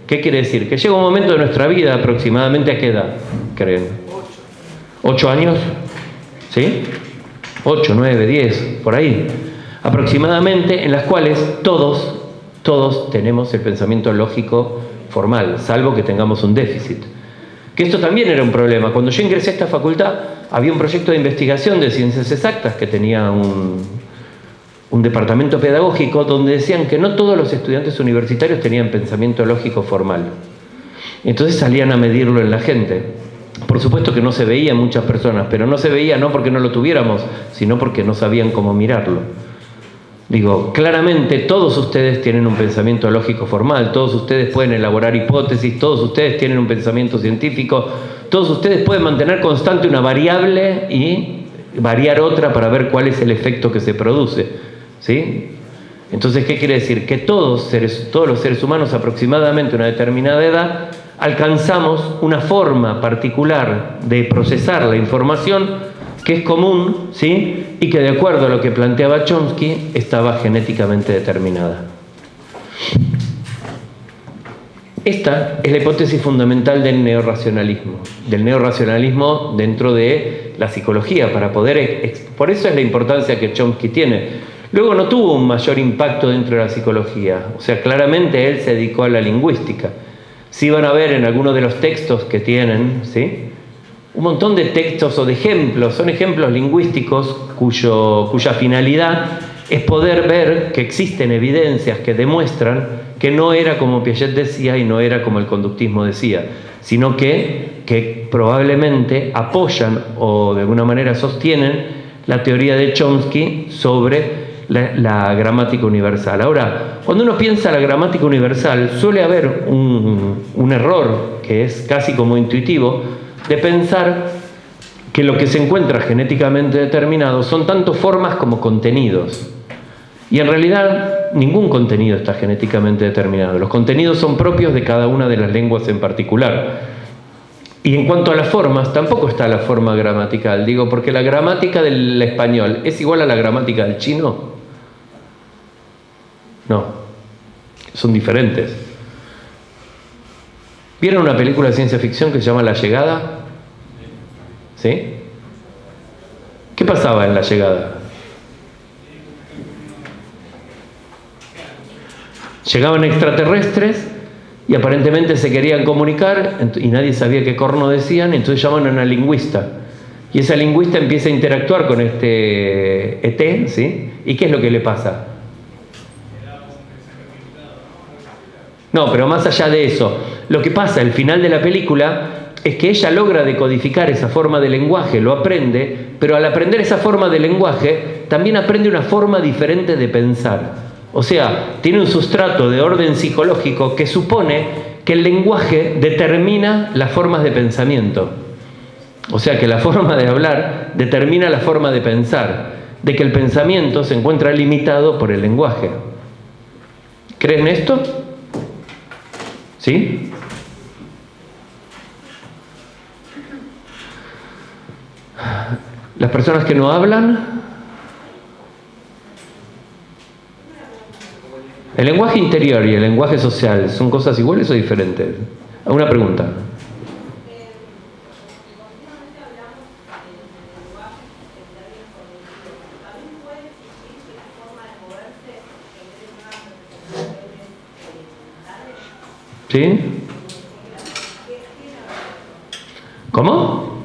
¿Qué quiere decir? Que llega un momento de nuestra vida, aproximadamente ¿a qué edad creen? 8 años, ¿sí? 8, 9, 10, por ahí. Aproximadamente, en las cuales todos tenemos el pensamiento lógico formal, salvo que tengamos un déficit. Que esto también era un problema. Cuando yo ingresé a esta facultad, había un proyecto de investigación de ciencias exactas que tenía un departamento pedagógico donde decían que no todos los estudiantes universitarios tenían pensamiento lógico formal. Entonces salían a medirlo en la gente. Por supuesto que no se veía en muchas personas, pero no se veía no porque no lo tuviéramos, sino porque no sabían cómo mirarlo. Digo, claramente todos ustedes tienen un pensamiento lógico formal, todos ustedes pueden elaborar hipótesis, todos ustedes tienen un pensamiento científico, todos ustedes pueden mantener constante una variable y variar otra para ver cuál es el efecto que se produce. ¿Sí? Entonces, ¿qué quiere decir? Que todos los seres humanos aproximadamente a una determinada edad alcanzamos una forma particular de procesar la información que es común, ¿sí? Y que de acuerdo a lo que planteaba Chomsky estaba genéticamente determinada. Esta es la hipótesis fundamental del neorracionalismo dentro de la psicología, para poder... Por eso es la importancia que Chomsky tiene. Luego no tuvo un mayor impacto dentro de la psicología, o sea, claramente él se dedicó a la lingüística. Sí van a ver en algunos de los textos que tienen, ¿sí? Un montón de textos o de ejemplos, son ejemplos lingüísticos cuya finalidad es poder ver que existen evidencias que demuestran que no era como Piaget decía y no era como el conductismo decía, sino que probablemente apoyan o de alguna manera sostienen la teoría de Chomsky sobre la gramática universal. Ahora, cuando uno piensa en la gramática universal, suele haber un error que es casi como intuitivo, de pensar que lo que se encuentra genéticamente determinado son tanto formas como contenidos. Y en realidad ningún contenido está genéticamente determinado. Los contenidos son propios de cada una de las lenguas en particular. Y en cuanto a las formas, tampoco está la forma gramatical. Digo, porque la gramática del español es igual a la gramática del chino. No, son diferentes. ¿Vieron una película de ciencia ficción que se llama La Llegada? ¿Sí? ¿Qué pasaba en La Llegada? Llegaban extraterrestres y aparentemente se querían comunicar y nadie sabía qué corno decían, entonces llaman a una lingüista. Y esa lingüista empieza a interactuar con este ET, ¿sí? ¿Y qué es lo que le pasa? No, pero más allá de eso, lo que pasa al final de la película es que ella logra decodificar esa forma de lenguaje, lo aprende, pero al aprender esa forma de lenguaje también aprende una forma diferente de pensar. O sea, tiene un sustrato de orden psicológico que supone que el lenguaje determina las formas de pensamiento. O sea, que la forma de hablar determina la forma de pensar, de que el pensamiento se encuentra limitado por el lenguaje. ¿Creen esto? ¿Sí? Las personas que no hablan, ¿el lenguaje interior y el lenguaje social son cosas iguales o diferentes? Una pregunta. ¿Sí? ¿Cómo?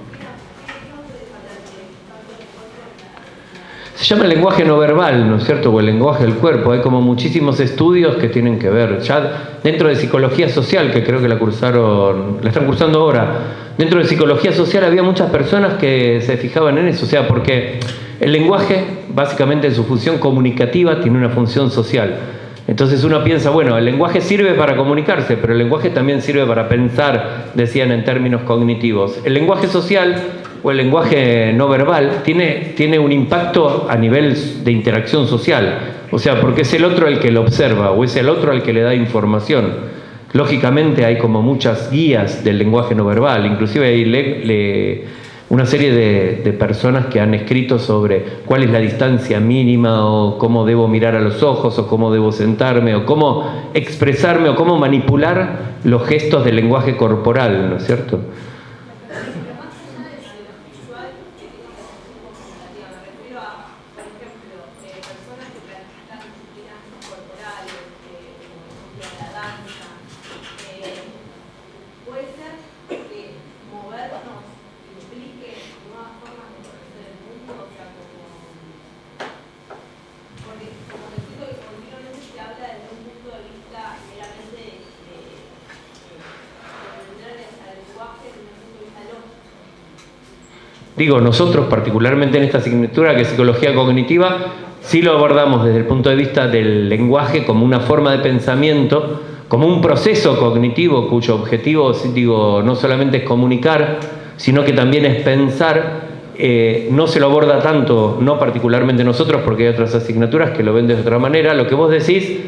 Se llama el lenguaje no verbal, ¿no es cierto? O el lenguaje del cuerpo. Hay como muchísimos estudios que tienen que ver. Ya dentro de psicología social, que creo que la están cursando ahora, dentro de psicología social había muchas personas que se fijaban en eso. O sea, porque el lenguaje, básicamente en su función comunicativa, tiene una función social. Entonces uno piensa, bueno, el lenguaje sirve para comunicarse, pero el lenguaje también sirve para pensar, decían en términos cognitivos. El lenguaje social o el lenguaje no verbal tiene un impacto a nivel de interacción social. O sea, porque es el otro el que lo observa o es el otro el que le da información. Lógicamente hay como muchas guías del lenguaje no verbal, inclusive hay una serie de personas que han escrito sobre cuál es la distancia mínima o cómo debo mirar a los ojos o cómo debo sentarme o cómo expresarme o cómo manipular los gestos del lenguaje corporal, ¿no es cierto? Digo, nosotros particularmente en esta asignatura que es psicología cognitiva, sí lo abordamos desde el punto de vista del lenguaje como una forma de pensamiento, como un proceso cognitivo cuyo objetivo, digo, no solamente es comunicar, sino que también es pensar. No se lo aborda tanto, no particularmente nosotros, porque hay otras asignaturas que lo ven de otra manera. Lo que vos decís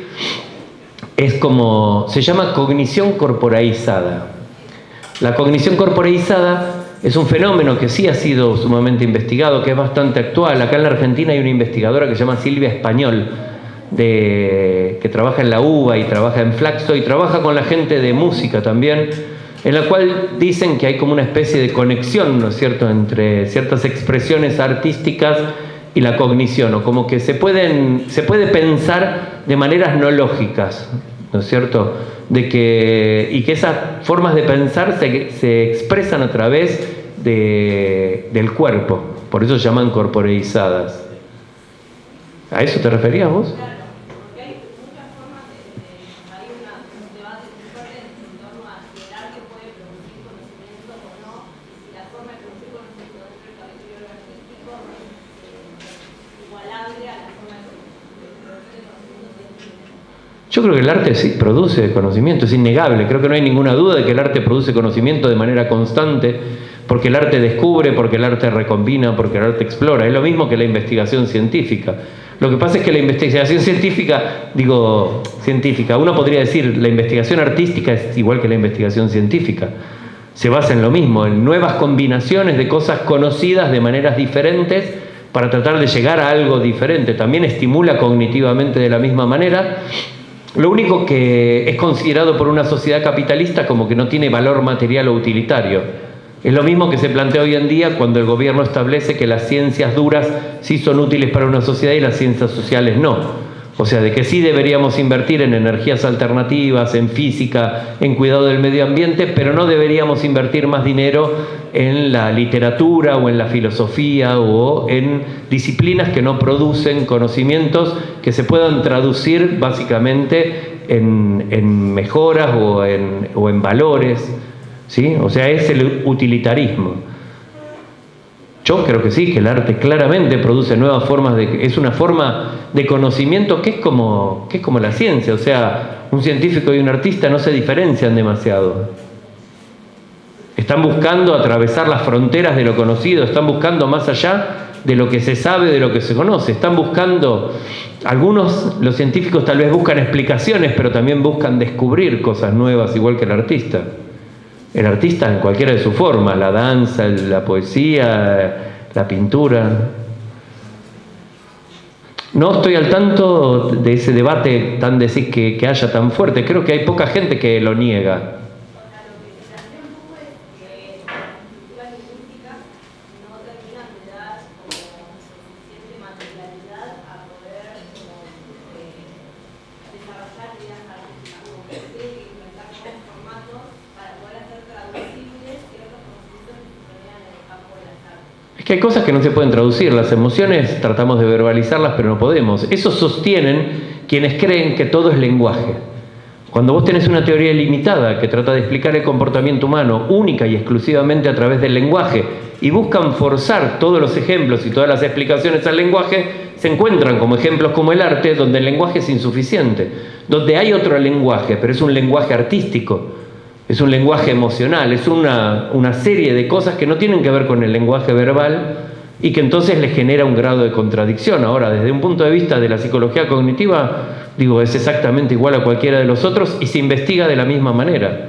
es como, se llama cognición corporeizada. La cognición corporeizada es un fenómeno que sí ha sido sumamente investigado, que es bastante actual. Acá en la Argentina hay una investigadora que se llama Silvia Español, que trabaja en la UBA y trabaja en Flaxo y trabaja con la gente de música también, en la cual dicen que hay como una especie de conexión, ¿no es cierto?, entre ciertas expresiones artísticas y la cognición, o como que se puede pensar de maneras no lógicas, ¿no es cierto?, y que esas formas de pensar se expresan a través del cuerpo, por eso se llaman corporeizadas. ¿A eso te referías vos? Claro, porque hay muchas formas hay un debate muy fuerte en torno a si el arte puede producir conocimiento o no, y si la forma de producir conocimiento dentro del territorio artístico es igualable a la forma de producir conocimiento científico. Yo creo que el arte sí produce conocimiento, es innegable. Creo que no hay ninguna duda de que el arte produce conocimiento de manera constante, porque el arte descubre, porque el arte recombina, porque el arte explora. Es lo mismo que la investigación científica. Lo que pasa es que la investigación científica, uno podría decir, la investigación artística es igual que la investigación científica. Se basa en lo mismo, en nuevas combinaciones de cosas conocidas de maneras diferentes para tratar de llegar a algo diferente. También estimula cognitivamente de la misma manera. Lo único que es considerado por una sociedad capitalista como que no tiene valor material o utilitario. Es lo mismo que se plantea hoy en día cuando el gobierno establece que las ciencias duras sí son útiles para una sociedad y las ciencias sociales no. O sea, de que sí deberíamos invertir en energías alternativas, en física, en cuidado del medio ambiente, pero no deberíamos invertir más dinero en la literatura o en la filosofía o en disciplinas que no producen conocimientos que se puedan traducir básicamente en mejoras o en valores, ¿sí? O sea, es el utilitarismo. Yo creo que sí, que el arte claramente produce nuevas formas es una forma de conocimiento que es como la ciencia. O sea, un científico y un artista no se diferencian demasiado. Están buscando atravesar las fronteras de lo conocido, están buscando más allá de lo que se sabe, de lo que se conoce. Están buscando, los científicos tal vez buscan explicaciones, pero también buscan descubrir cosas nuevas, igual que el artista. El artista en cualquiera de sus formas, la danza, la poesía, la pintura. No estoy al tanto de ese debate que haya tan fuerte. Creo que hay poca gente que lo niega. que hay cosas que no se pueden traducir. Las emociones tratamos de verbalizarlas, pero no podemos. Eso sostienen quienes creen que todo es lenguaje. Cuando vos tenés una teoría limitada que trata de explicar el comportamiento humano única y exclusivamente a través del lenguaje y buscan forzar todos los ejemplos y todas las explicaciones al lenguaje, se encuentran como ejemplos como el arte, donde el lenguaje es insuficiente, donde hay otro lenguaje, pero es un lenguaje artístico, es un lenguaje emocional, es una serie de cosas que no tienen que ver con el lenguaje verbal y que entonces les genera un grado de contradicción. Ahora, desde un punto de vista de la psicología cognitiva, digo, es exactamente igual a cualquiera de los otros y se investiga de la misma manera.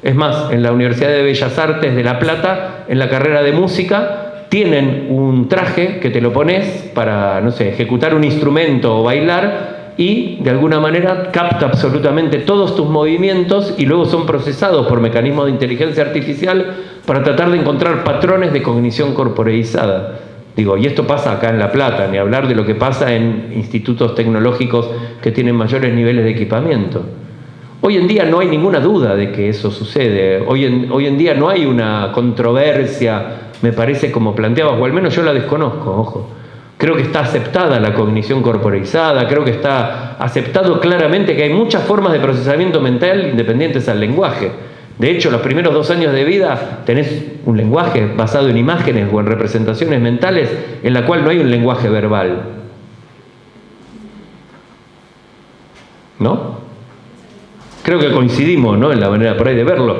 Es más, en la Universidad de Bellas Artes de La Plata, en la carrera de música, tienen un traje que te lo pones para, no sé, ejecutar un instrumento o bailar y de alguna manera capta absolutamente todos tus movimientos y luego son procesados por mecanismos de inteligencia artificial para tratar de encontrar patrones de cognición corporeizada. Digo, y esto pasa acá en La Plata, ni hablar de lo que pasa en institutos tecnológicos que tienen mayores niveles de equipamiento. Hoy en día no hay ninguna duda de que eso sucede. Hoy en día no hay una controversia, me parece, como planteabas, o al menos yo la desconozco, ojo. Creo que está aceptada la cognición corporeizada, creo que está aceptado claramente que hay muchas formas de procesamiento mental independientes al lenguaje. De hecho, los primeros 2 años de vida tenés un lenguaje basado en imágenes o en representaciones mentales en la cual no hay un lenguaje verbal. ¿No? Creo que coincidimos, ¿no?, en la manera por ahí de verlo.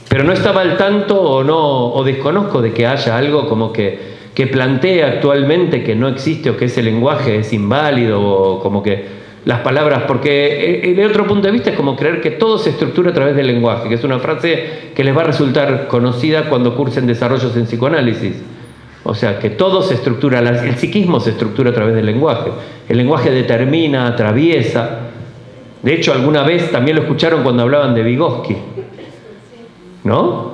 Pero no estaba al tanto o desconozco de que haya algo como que plantee actualmente que no existe o que ese lenguaje es inválido o como que las palabras, porque de otro punto de vista es como creer que todo se estructura a través del lenguaje, que es una frase que les va a resultar conocida cuando cursen desarrollos en psicoanálisis. O sea, que todo se estructura, el psiquismo se estructura a través del lenguaje. El lenguaje determina, atraviesa. De hecho, alguna vez también lo escucharon cuando hablaban de Vygotsky, ¿no?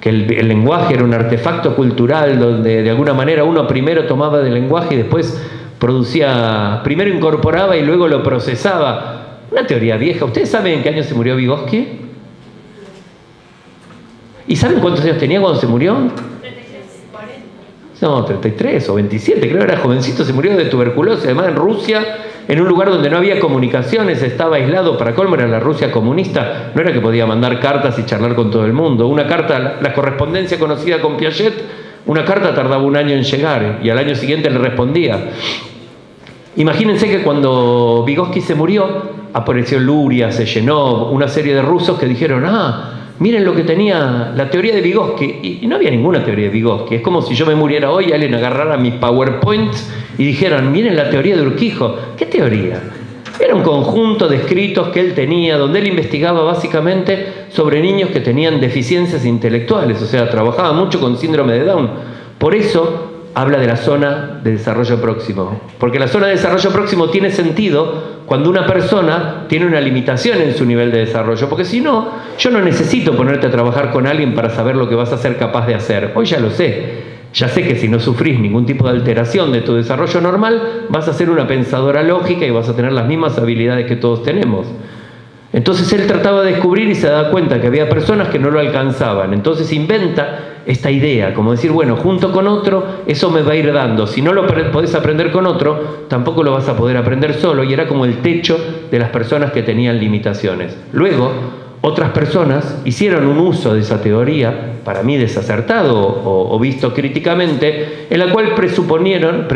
Que el lenguaje era un artefacto cultural donde de alguna manera uno primero tomaba del lenguaje y después producía, primero incorporaba y luego lo procesaba. Una teoría vieja. ¿Ustedes saben en qué año se murió Vygotsky? ¿Y saben cuántos años tenía cuando se murió? 33, 40. No, 33 o 27, creo que era jovencito, se murió de tuberculosis, además en Rusia, en un lugar donde no había comunicaciones, estaba aislado. Para colmo era la Rusia comunista, no era que podía mandar cartas y charlar con todo el mundo. Una carta, la correspondencia conocida con Piaget, una carta tardaba 1 año en llegar y al año siguiente le respondía. Imagínense que cuando Vygotsky se murió, apareció Luria, se llenó una serie de rusos que dijeron, miren lo que tenía la teoría de Vygotsky. Y no había ninguna teoría de Vygotsky. Es como si yo me muriera hoy y alguien agarrara mis PowerPoints y dijeran, miren la teoría de Urquijo. ¿Qué teoría? Era un conjunto de escritos que él tenía, donde él investigaba básicamente sobre niños que tenían deficiencias intelectuales, o sea, trabajaba mucho con síndrome de Down. Por eso habla de la zona de desarrollo próximo, porque la zona de desarrollo próximo tiene sentido cuando una persona tiene una limitación en su nivel de desarrollo, porque si no, yo no necesito ponerte a trabajar con alguien para saber lo que vas a ser capaz de hacer. Hoy ya lo sé. Ya sé que si no sufrís ningún tipo de alteración de tu desarrollo normal, vas a ser una pensadora lógica y vas a tener las mismas habilidades que todos tenemos. Entonces él trataba de descubrir y se daba cuenta que había personas que no lo alcanzaban. Entonces inventa esta idea, como decir, bueno, junto con otro, eso me va a ir dando. Si no lo podés aprender con otro, tampoco lo vas a poder aprender solo. Y era como el techo de las personas que tenían limitaciones. Luego, otras personas hicieron un uso de esa teoría, para mí desacertado o visto críticamente, en la cual presupusieron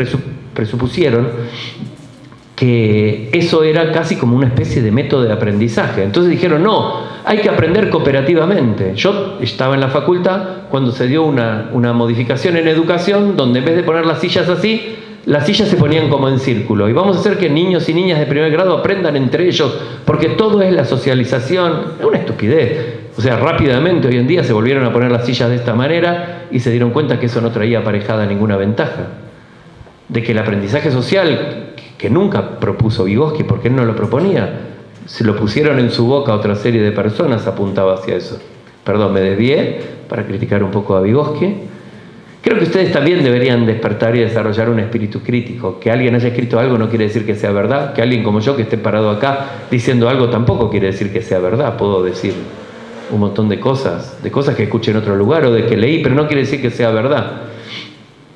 que eso era casi como una especie de método de aprendizaje. Entonces dijeron, no, hay que aprender cooperativamente. Yo estaba en la facultad cuando se dio una modificación en educación, donde en vez de poner las sillas así, las sillas se ponían como en círculo. Y vamos a hacer que niños y niñas de primer grado aprendan entre ellos, porque todo es la socialización. Es una estupidez. O sea, rápidamente hoy en día se volvieron a poner las sillas de esta manera y se dieron cuenta que eso no traía aparejada ninguna ventaja. De que el aprendizaje social, que nunca propuso Vygotsky, porque él no lo proponía, se lo pusieron en su boca a otra serie de personas, apuntaba hacia eso. Perdón, me desvié para criticar un poco a Vygotsky. Creo que ustedes también deberían despertar y desarrollar un espíritu crítico. Que alguien haya escrito algo no quiere decir que sea verdad. Que alguien como yo que esté parado acá diciendo algo tampoco quiere decir que sea verdad. Puedo decir un montón de cosas que escuché en otro lugar o de que leí, pero no quiere decir que sea verdad.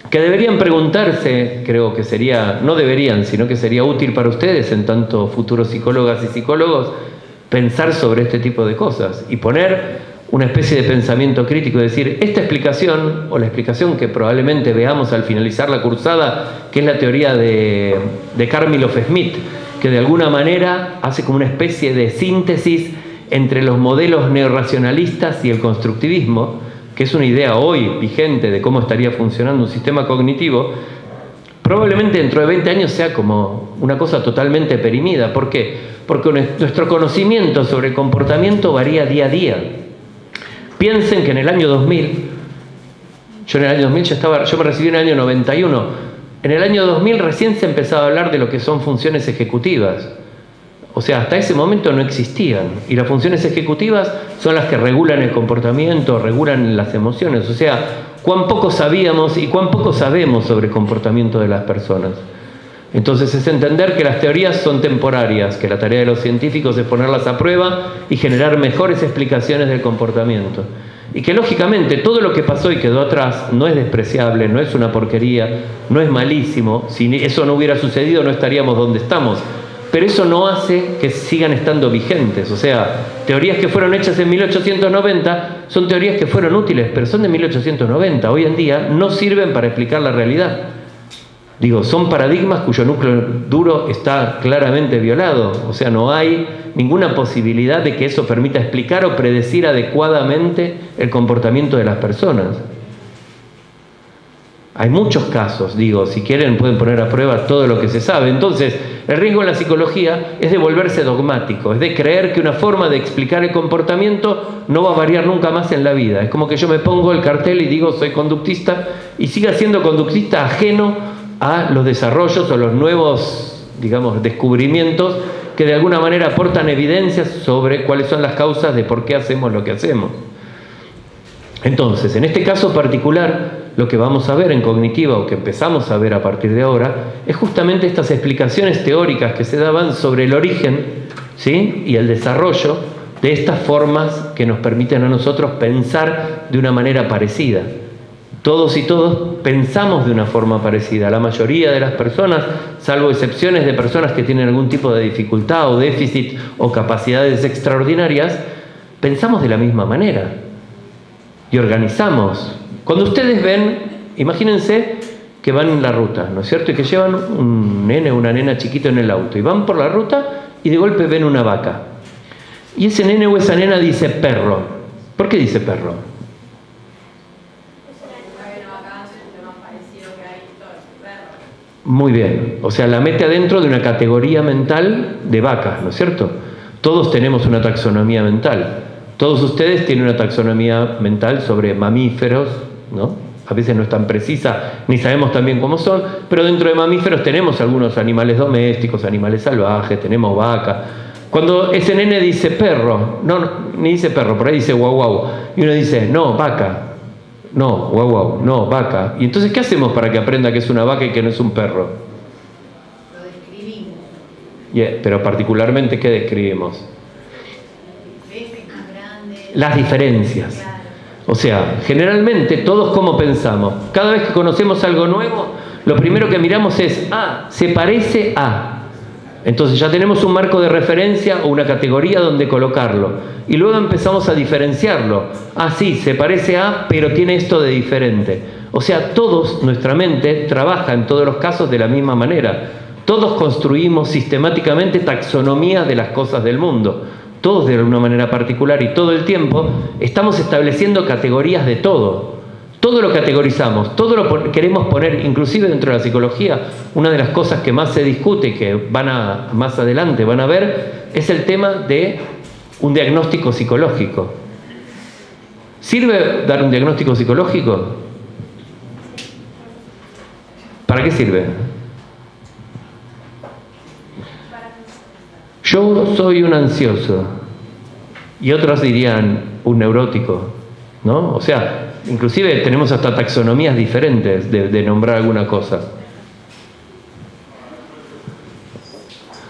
que deberían preguntarse, creo que sería, no deberían, sino que sería útil para ustedes, en tanto futuros psicólogas y psicólogos, pensar sobre este tipo de cosas y poner una especie de pensamiento crítico, decir, esta explicación, o la explicación que probablemente veamos al finalizar la cursada, que es la teoría de Karmilov-Smith, que de alguna manera hace como una especie de síntesis entre los modelos neorracionalistas y el constructivismo, que es una idea hoy vigente de cómo estaría funcionando un sistema cognitivo, probablemente dentro de 20 años sea como una cosa totalmente perimida. ¿Por qué? Porque nuestro conocimiento sobre el comportamiento varía día a día. Piensen que en el año 2000, yo en el año 2000 yo me recibí en el año 91, en el año 2000 recién se empezaba a hablar de lo que son funciones ejecutivas. O sea, hasta ese momento no existían. Y las funciones ejecutivas son las que regulan el comportamiento, regulan las emociones. O sea, cuán poco sabíamos y cuán poco sabemos sobre el comportamiento de las personas. Entonces es entender que las teorías son temporarias, que la tarea de los científicos es ponerlas a prueba y generar mejores explicaciones del comportamiento. Y que lógicamente todo lo que pasó y quedó atrás no es despreciable, no es una porquería, no es malísimo. Si eso no hubiera sucedido no estaríamos donde estamos. Pero eso no hace que sigan estando vigentes. O sea, teorías que fueron hechas en 1890 son teorías que fueron útiles, pero son de 1890. Hoy en día no sirven para explicar la realidad. Digo, son paradigmas cuyo núcleo duro está claramente violado. O sea, no hay ninguna posibilidad de que eso permita explicar o predecir adecuadamente el comportamiento de las personas. Hay muchos casos, digo, si quieren pueden poner a prueba todo lo que se sabe. Entonces, el riesgo en la psicología es de volverse dogmático, es de creer que una forma de explicar el comportamiento no va a variar nunca más en la vida. Es como que yo me pongo el cartel y digo soy conductista y siga siendo conductista ajeno a los desarrollos o los nuevos, digamos, descubrimientos que de alguna manera aportan evidencias sobre cuáles son las causas de por qué hacemos lo que hacemos. Entonces, en este caso particular, lo que vamos a ver en cognitiva, o que empezamos a ver a partir de ahora, es justamente estas explicaciones teóricas que se daban sobre el origen, ¿sí?, y el desarrollo de estas formas que nos permiten a nosotros pensar de una manera parecida. Todos y todos pensamos de una forma parecida. La mayoría de las personas, salvo excepciones de personas que tienen algún tipo de dificultad o déficit o capacidades extraordinarias, pensamos de la misma manera y organizamos. Cuando ustedes ven, imagínense que van en la ruta, ¿no es cierto? Y que llevan un nene o una nena chiquito en el auto y van por la ruta y de golpe ven una vaca. Y ese nene o esa nena dice perro. ¿Por qué dice perro? Muy bien, o sea, la mete adentro de una categoría mental de vacas, ¿no es cierto? Todos tenemos una taxonomía mental. Todos ustedes tienen una taxonomía mental sobre mamíferos, ¿no? A veces no es tan precisa, ni sabemos tan bien cómo son, pero dentro de mamíferos tenemos algunos animales domésticos, animales salvajes, tenemos vacas. Cuando ese nene dice perro, no, ni dice perro, por ahí dice guau guau, y uno dice, no, vaca. No, guau guau, no, vaca. ¿Y entonces qué hacemos para que aprenda que es una vaca y que no es un perro? Lo describimos. Pero particularmente, ¿qué describimos? Más grande. Las diferencias. Claro. O sea, generalmente todos cómo pensamos. Cada vez que conocemos algo nuevo, lo primero que miramos es, se parece a. Entonces ya tenemos un marco de referencia o una categoría donde colocarlo. Y luego empezamos a diferenciarlo. Sí, se parece a, pero tiene esto de diferente. O sea, todos, nuestra mente trabaja en todos los casos de la misma manera. Todos construimos sistemáticamente taxonomías de las cosas del mundo. Todos de una manera particular y todo el tiempo estamos estableciendo categorías de todo. Todo lo categorizamos, todo lo queremos poner, inclusive dentro de la psicología. Una de las cosas que más se discute, que más adelante van a ver, es el tema de un diagnóstico psicológico. ¿Sirve dar un diagnóstico psicológico? ¿Para qué sirve? Yo soy un ansioso y otros dirían un neurótico, ¿no? O sea, inclusive tenemos hasta taxonomías diferentes de nombrar alguna cosa.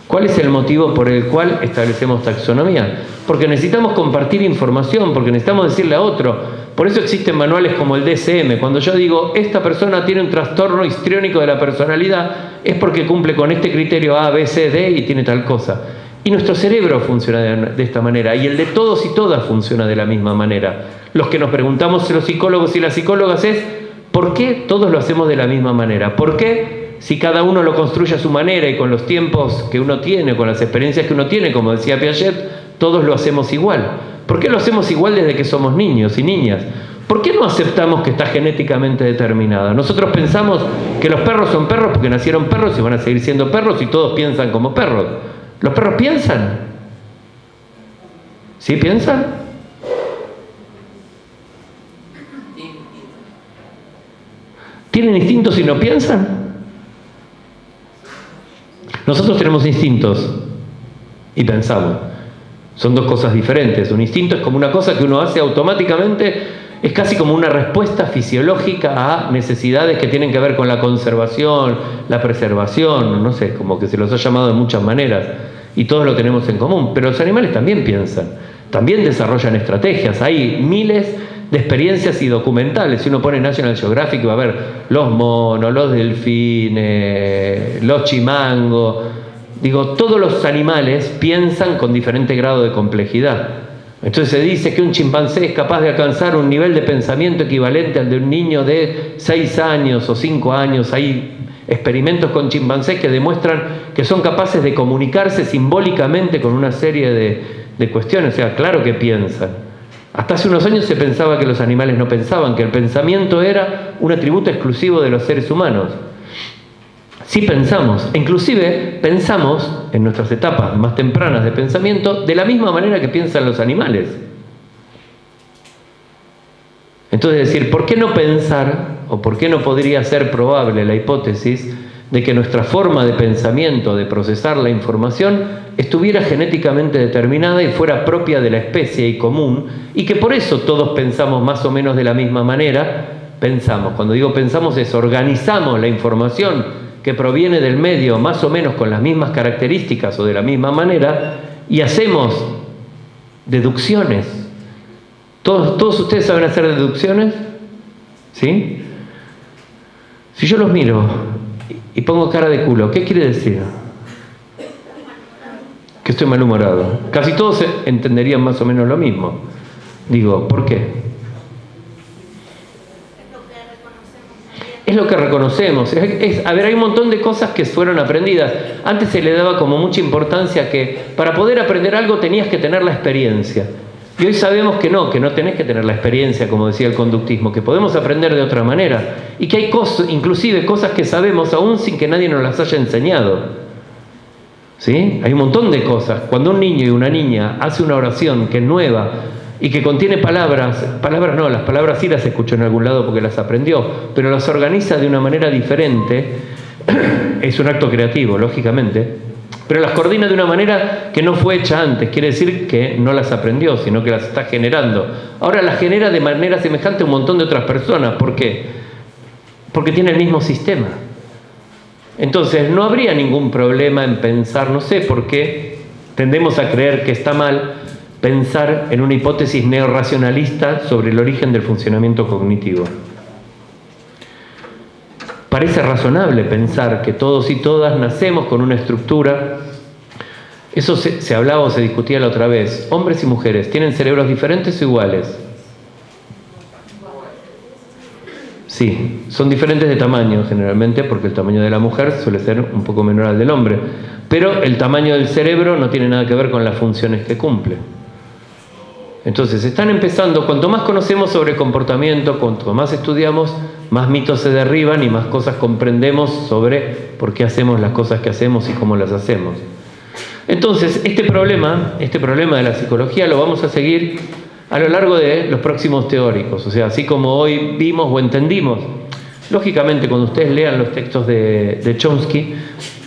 ¿Cuál es el motivo por el cual establecemos taxonomía? Porque necesitamos compartir información, porque necesitamos decirle a otro. Por eso existen manuales como el DSM. Cuando yo digo, esta persona tiene un trastorno histriónico de la personalidad, es porque cumple con este criterio A, B, C, D y tiene tal cosa. Y nuestro cerebro funciona de esta manera, y el de todos y todas funciona de la misma manera. Los que nos preguntamos los psicólogos y las psicólogas es, ¿por qué todos lo hacemos de la misma manera? ¿Por qué? Si cada uno lo construye a su manera y con los tiempos que uno tiene, con las experiencias que uno tiene, como decía Piaget, todos lo hacemos igual. ¿Por qué lo hacemos igual desde que somos niños y niñas? ¿Por qué no aceptamos que está genéticamente determinada? Nosotros pensamos que los perros son perros porque nacieron perros y van a seguir siendo perros y todos piensan como perros. ¿Los perros piensan? ¿Sí piensan? ¿Tienen instintos y no piensan? Nosotros tenemos instintos y pensamos. Son dos cosas diferentes. Un instinto es como una cosa que uno hace automáticamente, es casi como una respuesta fisiológica a necesidades que tienen que ver con la conservación, la preservación, no sé, como que se los ha llamado de muchas maneras, y todos lo tenemos en común. Pero los animales también piensan, también desarrollan estrategias. Hay miles de experiencias y documentales. Si uno pone National Geographic va a ver los monos, los delfines, los chimangos. Digo, todos los animales piensan con diferente grado de complejidad. Entonces se dice que un chimpancé es capaz de alcanzar un nivel de pensamiento equivalente al de un niño de 6 años o 5 años. Hay experimentos con chimpancés que demuestran que son capaces de comunicarse simbólicamente con una serie de cuestiones. O sea, claro que piensan. Hasta hace unos años se pensaba que los animales no pensaban, que el pensamiento era un atributo exclusivo de los seres humanos. Sí pensamos, inclusive pensamos en nuestras etapas más tempranas de pensamiento de la misma manera que piensan los animales. Entonces decir, ¿por qué no pensar o por qué no podría ser probable la hipótesis de que nuestra forma de pensamiento, de procesar la información, estuviera genéticamente determinada y fuera propia de la especie y común, y que por eso todos pensamos más o menos de la misma manera? Pensamos, cuando digo pensamos es organizamos la información que proviene del medio más o menos con las mismas características o de la misma manera y hacemos deducciones. ¿Todos ustedes saben hacer deducciones? ¿Sí? Si yo los miro y pongo cara de culo, ¿qué quiere decir? Que estoy malhumorado. Casi todos entenderían más o menos lo mismo. Digo, ¿por qué? Es lo que reconocemos. A ver, hay un montón de cosas que fueron aprendidas. Antes se le daba como mucha importancia que para poder aprender algo tenías que tener la experiencia. Y hoy sabemos que no tenés que tener la experiencia, como decía el conductismo, que podemos aprender de otra manera. Y que hay cosas, inclusive cosas que sabemos aún sin que nadie nos las haya enseñado. ¿Sí? Hay un montón de cosas. Cuando un niño y una niña hace una oración que es nueva y que contiene palabras no, las palabras sí las escuchó en algún lado porque las aprendió, pero las organiza de una manera diferente, es un acto creativo, lógicamente, pero las coordina de una manera que no fue hecha antes, quiere decir que no las aprendió, sino que las está generando. Ahora las genera de manera semejante a un montón de otras personas. ¿Por qué? Porque tiene el mismo sistema. Entonces no habría ningún problema en pensar, no sé por qué tendemos a creer que está mal pensar en una hipótesis neorracionalista sobre el origen del funcionamiento cognitivo. Parece razonable pensar que todos y todas nacemos con una estructura. Eso se hablaba o se discutía la otra vez. Hombres y mujeres, ¿tienen cerebros diferentes o iguales? Sí, son diferentes de tamaño generalmente, porque el tamaño de la mujer suele ser un poco menor al del hombre. Pero el tamaño del cerebro no tiene nada que ver con las funciones que cumple. Entonces, están empezando, cuanto más conocemos sobre comportamiento, cuanto más estudiamos, más mitos se derriban y más cosas comprendemos sobre por qué hacemos las cosas que hacemos y cómo las hacemos. Entonces, este problema de la psicología lo vamos a seguir a lo largo de los próximos teóricos. O sea, así como hoy vimos o entendimos, lógicamente cuando ustedes lean los textos de Chomsky,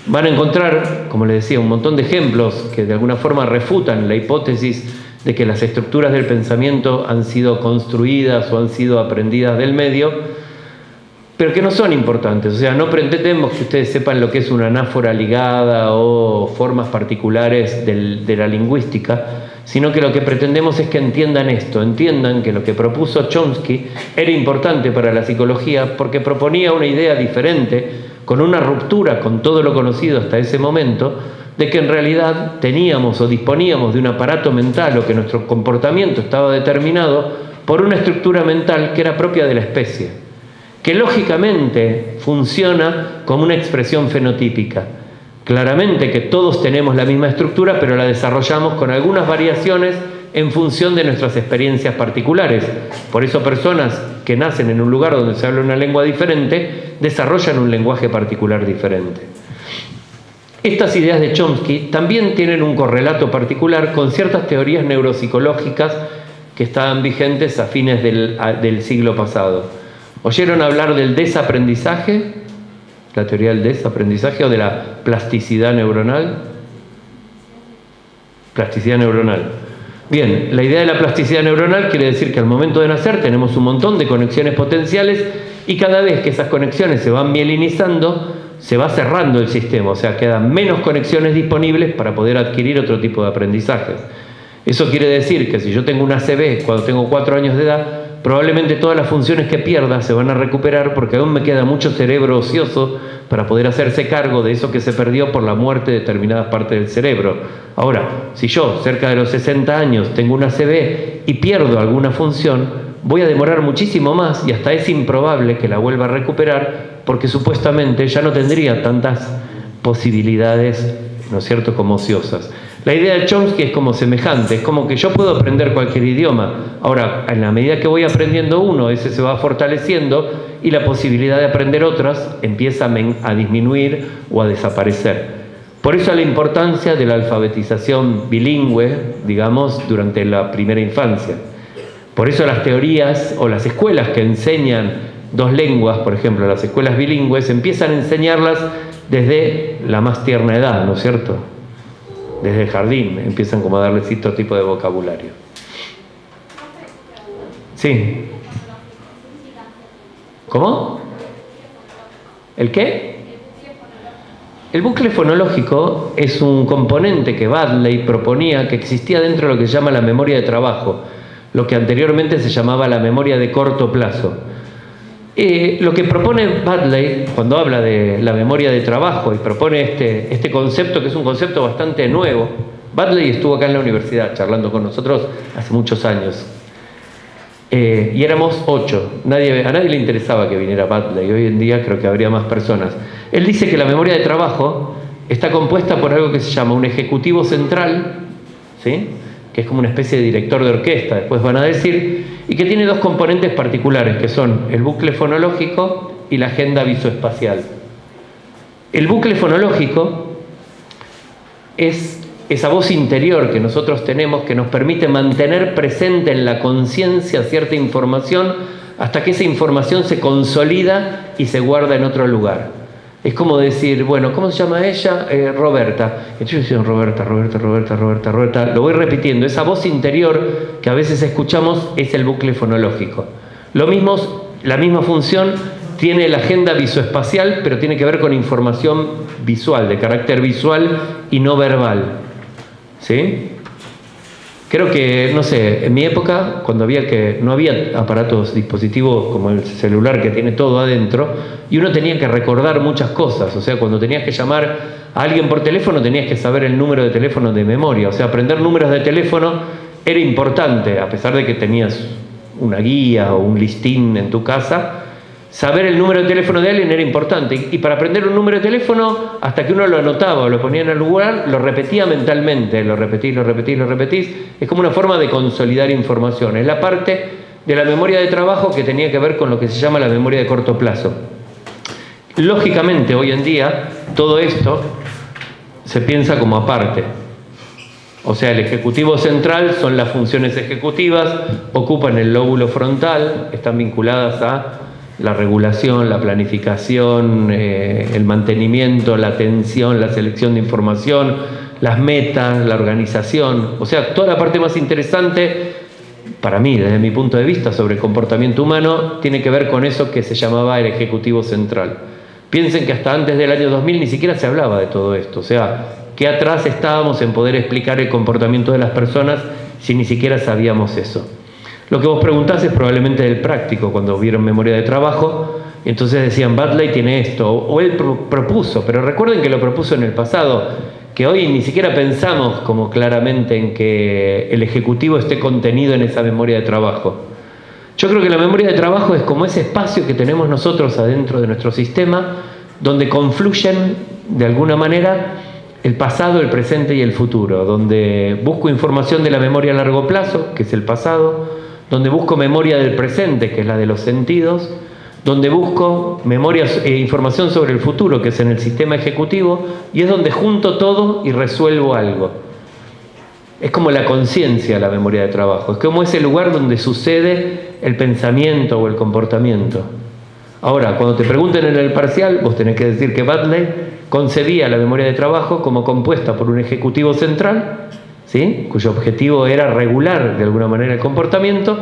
van a encontrar, como les decía, un montón de ejemplos que de alguna forma refutan la hipótesis de que las estructuras del pensamiento han sido construidas o han sido aprendidas del medio, pero que no son importantes. O sea, no pretendemos que ustedes sepan lo que es una anáfora ligada o formas particulares de la lingüística, sino que lo que pretendemos es que entiendan esto, entiendan que lo que propuso Chomsky era importante para la psicología porque proponía una idea diferente, con una ruptura con todo lo conocido hasta ese momento, de que en realidad teníamos o disponíamos de un aparato mental o que nuestro comportamiento estaba determinado por una estructura mental que era propia de la especie, que lógicamente funciona como una expresión fenotípica. Claramente que todos tenemos la misma estructura, pero la desarrollamos con algunas variaciones en función de nuestras experiencias particulares. Por eso personas que nacen en un lugar donde se habla una lengua diferente, desarrollan un lenguaje particular diferente. Estas ideas de Chomsky también tienen un correlato particular con ciertas teorías neuropsicológicas que estaban vigentes a fines del siglo pasado. ¿Oyeron hablar del desaprendizaje? ¿La teoría del desaprendizaje o de la plasticidad neuronal? Plasticidad neuronal. Bien, la idea de la plasticidad neuronal quiere decir que al momento de nacer tenemos un montón de conexiones potenciales y cada vez que esas conexiones se van mielinizando, se va cerrando el sistema, o sea, quedan menos conexiones disponibles para poder adquirir otro tipo de aprendizajes. Eso quiere decir que si yo tengo una ACV cuando tengo 4 años de edad, probablemente todas las funciones que pierda se van a recuperar porque aún me queda mucho cerebro ocioso para poder hacerse cargo de eso que se perdió por la muerte de determinadas partes del cerebro. Ahora, si yo, cerca de los 60 años, tengo una ACV y pierdo alguna función, voy a demorar muchísimo más y hasta es improbable que la vuelva a recuperar porque supuestamente ya no tendría tantas posibilidades, ¿no es cierto?, como ociosas. La idea de Chomsky es como semejante, es como que yo puedo aprender cualquier idioma. Ahora, en la medida que voy aprendiendo uno, ese se va fortaleciendo y la posibilidad de aprender otras empieza a disminuir o a desaparecer. Por eso la importancia de la alfabetización bilingüe, digamos, durante la primera infancia. Por eso las teorías o las escuelas que enseñan 2 lenguas, por ejemplo, las escuelas bilingües, empiezan a enseñarlas desde la más tierna edad, ¿no es cierto? Desde el jardín empiezan como a darle cierto tipo de vocabulario. Sí. ¿Cómo? ¿El qué? El bucle fonológico es un componente que Bradley proponía que existía dentro de lo que se llama la memoria de trabajo, lo que anteriormente se llamaba la memoria de corto plazo. Lo que propone Bradley cuando habla de la memoria de trabajo y propone este concepto, que es un concepto bastante nuevo. Bradley estuvo acá en la universidad charlando con nosotros hace muchos años y éramos 8. A nadie le interesaba que viniera Bradley. Hoy en día creo que habría más personas. Él dice que la memoria de trabajo está compuesta por algo que se llama un ejecutivo central, ¿sí?, que es como una especie de director de orquesta, después van a decir, y que tiene 2 componentes particulares, que son el bucle fonológico y la agenda visoespacial. El bucle fonológico es esa voz interior que nosotros tenemos que nos permite mantener presente en la conciencia cierta información hasta que esa información se consolida y se guarda en otro lugar. Es como decir, bueno, ¿cómo se llama ella? Roberta. Entonces yo decía, Roberta. Lo voy repitiendo. Esa voz interior que a veces escuchamos es el bucle fonológico. Lo mismo, la misma función tiene la agenda visoespacial, pero tiene que ver con información visual, de carácter visual y no verbal. ¿Sí? Creo que, no sé, en mi época, cuando no había aparatos, dispositivos como el celular que tiene todo adentro, y uno tenía que recordar muchas cosas. O sea, cuando tenías que llamar a alguien por teléfono, tenías que saber el número de teléfono de memoria. O sea, aprender números de teléfono era importante, a pesar de que tenías una guía o un listín en tu casa. Saber el número de teléfono de alguien era importante. Y para aprender un número de teléfono, hasta que uno lo anotaba o lo ponía en el lugar, lo repetía mentalmente. Lo repetís. Es como una forma de consolidar información. Es la parte de la memoria de trabajo que tenía que ver con lo que se llama la memoria de corto plazo. Lógicamente, hoy en día, todo esto se piensa como aparte. O sea, el ejecutivo central son las funciones ejecutivas, ocupan el lóbulo frontal, están vinculadas a la regulación, la planificación, el mantenimiento, la atención, la selección de información, las metas, la organización. O sea, toda la parte más interesante para mí, desde mi punto de vista, sobre comportamiento humano, tiene que ver con eso que se llamaba el Ejecutivo Central. Piensen que hasta antes del año 2000 ni siquiera se hablaba de todo esto, o sea, qué atrás estábamos en poder explicar el comportamiento de las personas si ni siquiera sabíamos eso. Lo que vos preguntás es probablemente del práctico, cuando vieron memoria de trabajo, entonces decían, Bradley tiene esto, o él propuso, pero recuerden que lo propuso en el pasado, que hoy ni siquiera pensamos como claramente en que el ejecutivo esté contenido en esa memoria de trabajo. Yo creo que la memoria de trabajo es como ese espacio que tenemos nosotros adentro de nuestro sistema, donde confluyen de alguna manera el pasado, el presente y el futuro, donde busco información de la memoria a largo plazo, que es el pasado, donde busco memoria del presente, que es la de los sentidos, donde busco información sobre el futuro, que es en el sistema ejecutivo, y es donde junto todo y resuelvo algo. Es como la conciencia, la memoria de trabajo, es como ese lugar donde sucede el pensamiento o el comportamiento. Ahora, cuando te pregunten en el parcial, vos tenés que decir que Bradley concebía la memoria de trabajo como compuesta por un ejecutivo central, ¿sí?, cuyo objetivo era regular de alguna manera el comportamiento,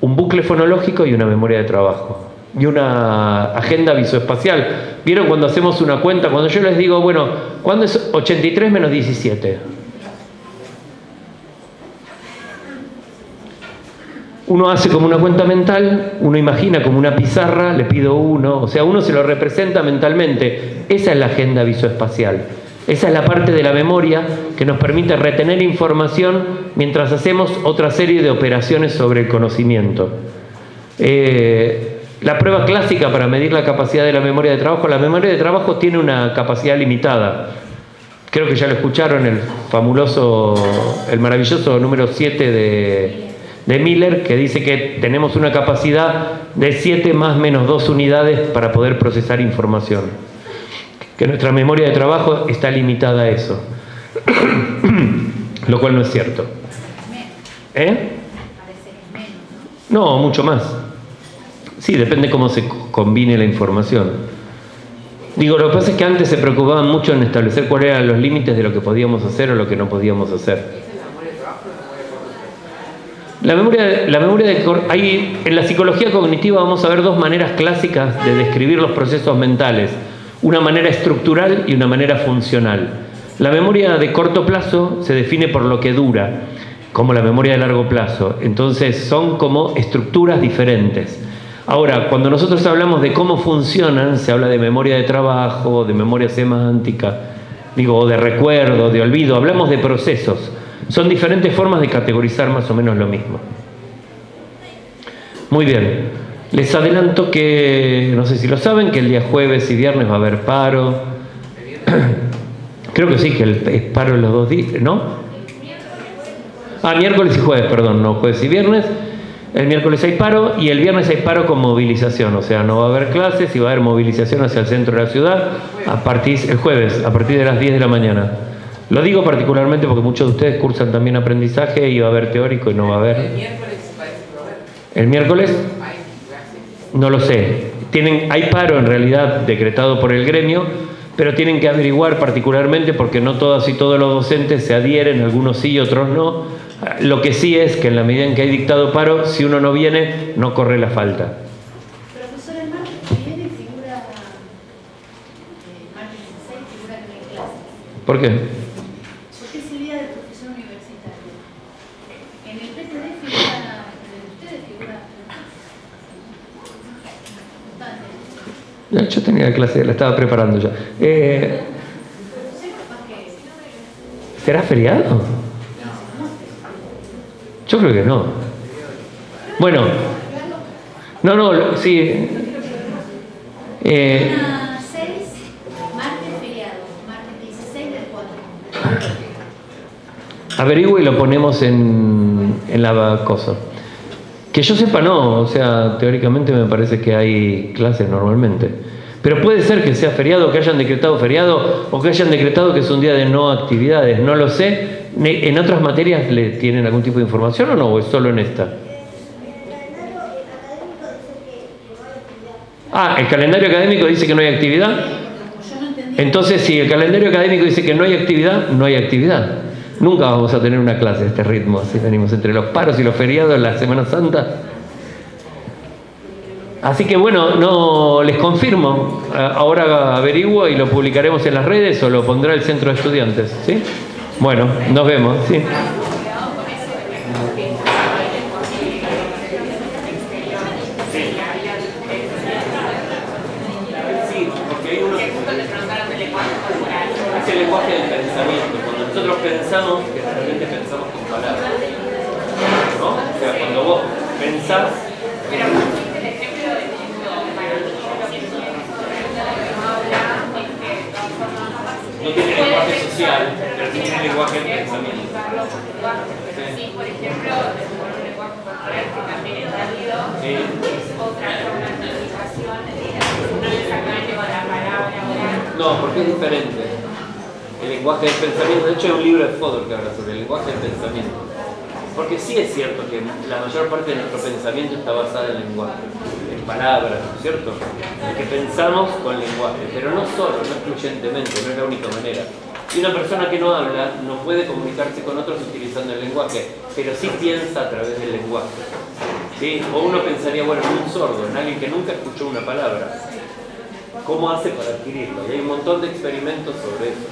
un bucle fonológico y una memoria de trabajo. Y una agenda visoespacial. ¿Vieron cuando hacemos una cuenta? Cuando yo les digo, bueno, ¿cuándo es 83 menos 17? Uno hace como una cuenta mental, uno imagina como una pizarra, le pido uno, o sea, uno se lo representa mentalmente. Esa es la agenda visoespacial. Esa es la parte de la memoria que nos permite retener información mientras hacemos otra serie de operaciones sobre el conocimiento. La prueba clásica para medir la capacidad de la memoria de trabajo tiene una capacidad limitada. Creo que ya lo escucharon, el maravilloso número 7 de Miller, que dice que tenemos una capacidad de 7 más menos 2 unidades para poder procesar información. Que nuestra memoria de trabajo está limitada a eso. Lo cual no es cierto. Parece que es menos, ¿no? No, mucho más. Sí, depende cómo se combine la información. Digo, lo que pasa es que antes se preocupaban mucho en establecer cuáles eran los límites de lo que podíamos hacer o lo que no podíamos hacer. La memoria de ahí, en la psicología cognitiva vamos a ver dos maneras clásicas de describir los procesos mentales. Una manera estructural y una manera funcional. La memoria de corto plazo se define por lo que dura, como la memoria de largo plazo. Entonces son como estructuras diferentes. Ahora, cuando nosotros hablamos de cómo funcionan, se habla de memoria de trabajo, de memoria semántica, o de recuerdo, de olvido. Hablamos de procesos. Son diferentes formas de categorizar más o menos lo mismo. Muy bien. Les adelanto que, no sé si lo saben, que el día jueves y viernes va a haber paro. Creo que sí, que es paro los 2 días, ¿no? Miércoles y jueves, perdón, no jueves y viernes. El miércoles hay paro y el viernes hay paro con movilización, o sea, no va a haber clases y va a haber movilización hacia el centro de la ciudad el jueves, a partir de las 10 de la mañana. Lo digo particularmente porque muchos de ustedes cursan también aprendizaje y va a haber teórico y no va a haber. El miércoles parece que va a haber. ¿El miércoles? No lo sé. Hay paro en realidad decretado por el gremio, pero tienen que averiguar particularmente porque no todas y todos los docentes se adhieren, algunos sí y otros no. Lo que sí es que en la medida en que hay dictado paro, si uno no viene, no corre la falta. Profesor, el martes que viene figura, martes 16 figura que no hay clases. ¿Por qué? Porque es el día del profesor universitario. En el PTD figura, ustedes figura. Yo tenía la clase, la estaba preparando ya. ¿Será feriado? Yo creo que no. Bueno, sí. 6, martes feriado, martes 16 del 4. Averigüe y lo ponemos en la cosa. Que yo sepa, no, o sea, teóricamente me parece que hay clases normalmente. Pero puede ser que sea feriado, que hayan decretado feriado o que hayan decretado que es un día de no actividades, no lo sé. ¿En otras materias le tienen algún tipo de información o no? ¿O es solo en esta? El calendario académico dice que no hay actividad. Entonces, si el calendario académico dice que no hay actividad, no hay actividad. Nunca vamos a tener una clase de este ritmo, si venimos entre los paros y los feriados, la Semana Santa. Así que bueno, no les confirmo, ahora averiguo y lo publicaremos en las redes o lo pondrá el centro de estudiantes, ¿sí? Bueno, nos vemos, ¿sí? Sí, porque hay uno... Es el lenguaje del pensamiento. Cuando nosotros pensamos, que realmente pensamos con palabras, ¿no? O sea, cuando vos pensás... No tiene lenguaje social, pero tiene lenguaje del pensamiento. Sí, por ejemplo, un lenguaje corporal que también es válido, es otra forma de comunicación, no exactamente con la palabra oral. No, porque es diferente. El lenguaje del pensamiento, de hecho hay un libro de Fodor que habla sobre el lenguaje del pensamiento. Porque sí es cierto que la mayor parte de nuestro pensamiento está basada en lenguaje, en palabras, ¿no es cierto? En que pensamos con lenguaje, pero no solo, no excluyentemente, no es la única manera. Y una persona que no habla no puede comunicarse con otros utilizando el lenguaje, pero sí piensa a través del lenguaje. ¿Sí? O uno pensaría, bueno, en un sordo, en alguien que nunca escuchó una palabra. ¿Cómo hace para adquirirlo? Y hay un montón de experimentos sobre eso.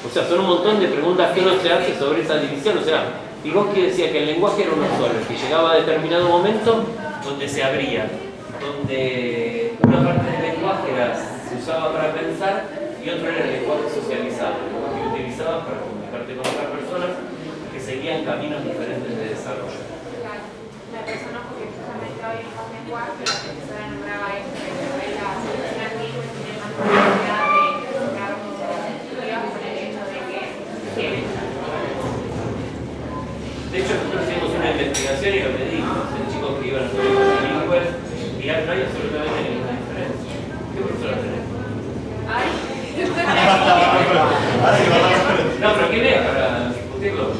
O sea, son un montón de preguntas que uno se hace sobre esa división. O sea, Vygotsky decía que el lenguaje era uno solo, que llegaba a determinado momento donde se abría, donde una parte del lenguaje se usaba para pensar y otro era el lenguaje socializado, el lenguaje que utilizabas para comunicarte con otras personas que seguían caminos diferentes de desarrollo. La persona, porque justamente hoy en los lenguajes, la profesora nombraba esto, que la solución antigua tiene más capacidad de lograr estudios por el hecho de que tienen. De hecho, nosotros hicimos una investigación y lo medimos en chicos que iban a colegios bilingües y no hay absolutamente ninguna diferencia. ¿Qué profesora tenés? Ay. No, pero ¿quién es para discutirlo?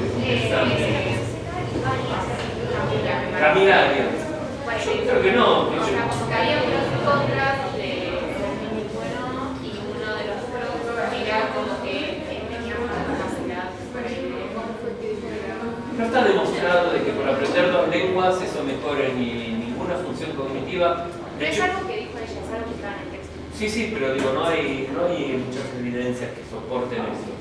Camila Arias. Creo que no. O sea, como que había pros y contras del minicueno y uno de los pros era como que teníamos la capacidad No está demostrado de que por aprender dos lenguas eso mejore ninguna función cognitiva. Pero es algo que dijo ella, es algo que está en el texto. Sí, sí, pero digo, no hay muchas evidencias que soporten eso.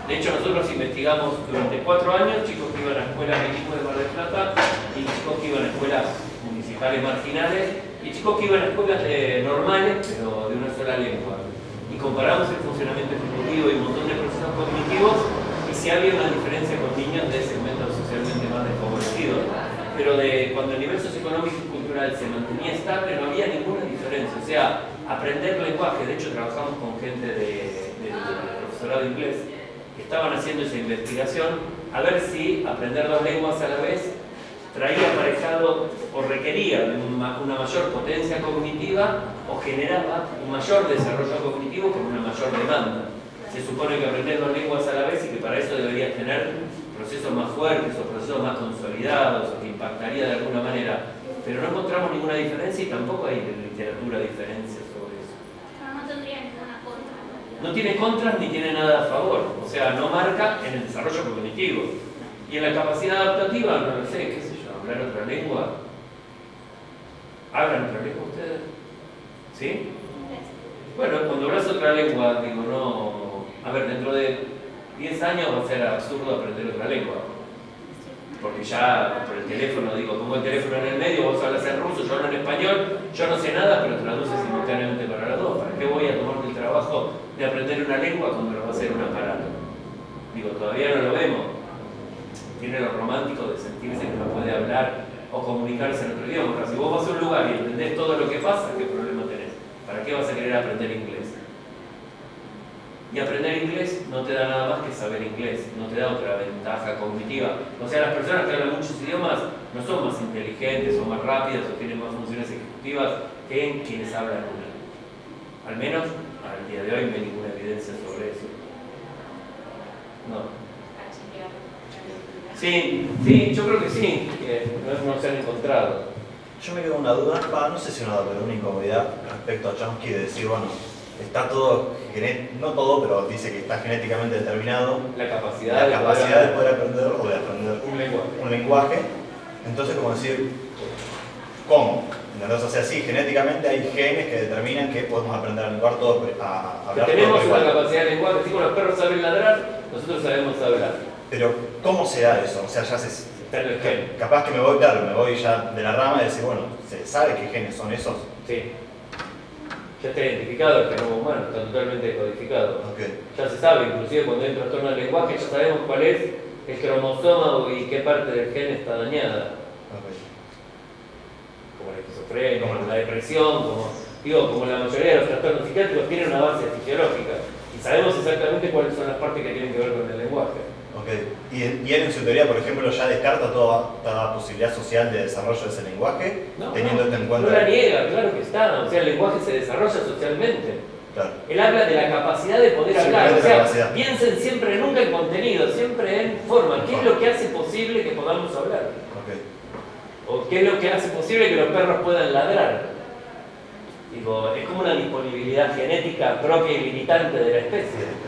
De hecho, nosotros investigamos durante 4 años chicos que iban a escuelas bilingües de Mar del Plata y chicos que iban a escuelas municipales marginales y chicos que iban a escuelas normales, pero de una sola lengua. Y comparamos el funcionamiento ejecutivo y un montón de procesos cognitivos y si había una diferencia con niños de segmentos socialmente más desfavorecidos. Pero cuando el nivel socioeconómico y cultural se mantenía estable, no había ninguna diferencia. O sea, aprender lenguaje, de hecho trabajamos con gente del profesorado de inglés, que estaban haciendo esa investigación, a ver si aprender dos lenguas a la vez traía aparejado o requería una mayor potencia cognitiva o generaba un mayor desarrollo cognitivo con una mayor demanda. Se supone que aprender dos lenguas a la vez y que para eso deberías tener procesos más fuertes o procesos más consolidados o que impactaría de alguna manera, pero no encontramos ninguna diferencia y tampoco hay en literatura diferencias sobre eso. No tendría ninguna contra. No tiene contras ni tiene nada a favor, o sea, no marca en el desarrollo cognitivo. Y en la capacidad adaptativa, no lo sé, qué sé yo, hablar otra lengua. ¿Hablan otra lengua ustedes? ¿Sí? Bueno, cuando hablas otra lengua, digo, no... A ver, dentro de 10 años va a ser absurdo aprender otra lengua. Porque ya por el teléfono, digo, pongo el teléfono en el medio, vos hablas en ruso, yo hablo en español, yo no sé nada, pero traduce simultáneamente para las dos. ¿Para qué voy a tomarme el trabajo de aprender una lengua cuando lo va a hacer un aparato? Digo, todavía no lo vemos. Tiene lo romántico de sentirse que no puede hablar o comunicarse en otro idioma. Pero si vos vas a un lugar y entendés todo lo que pasa, ¿qué problema tenés? ¿Para qué vas a querer aprender inglés? Y aprender inglés no te da nada más que saber inglés, no te da otra ventaja cognitiva. O sea, las personas que hablan muchos idiomas no son más inteligentes o más rápidas o tienen más funciones ejecutivas que quienes hablan una. Al menos al día de hoy no hay ninguna evidencia sobre eso. No. Sí, yo creo que sí, que no se han encontrado. Yo me quedo una duda, no sé si una duda, pero una incomodidad respecto a Chomsky de decir, bueno, está todo, no todo, pero dice que está genéticamente determinado La capacidad, la capacidad de poder aprender o de aprender un lenguaje. un lenguaje. Entonces, como decir, ¿cómo? Entonces, o sea, sí, genéticamente hay genes que determinan que podemos aprender a hablar todo, a hablar Tenemos todo una igual. capacidad de lenguaje, así como los perros saben ladrar, nosotros sabemos hablar. Pero, ¿cómo se da eso? O sea, ya se... Está en el gen. Capaz que me voy ya de la rama y decir, bueno, ¿se sabe qué genes son esos? Sí. Ya está identificado el genoma humano, está totalmente codificado. Ok. Ya se sabe, inclusive cuando hay un trastorno del lenguaje, ya sabemos cuál es el cromosoma y qué parte del gen está dañada. Ok. Como la esquizofrenia, como la depresión, como la mayoría de los trastornos psiquiátricos tienen una base fisiológica. Y sabemos exactamente cuáles son las partes que tienen que ver con el lenguaje. Ok. ¿Y él en su teoría, por ejemplo, ya descarta toda posibilidad social de desarrollo de ese lenguaje, teniendo esto en cuenta? No la niega, claro que está. O sea, el lenguaje se desarrolla socialmente. Claro. Él habla de la capacidad de poder hablar. O Simplemente la sea, capacidad. piensen siempre nunca en contenido, siempre en forma. ¿Qué es lo que hace posible que podamos hablar? Ok. ¿O qué es lo que hace posible que los perros puedan ladrar? Digo, es como una disponibilidad genética propia y limitante de la especie.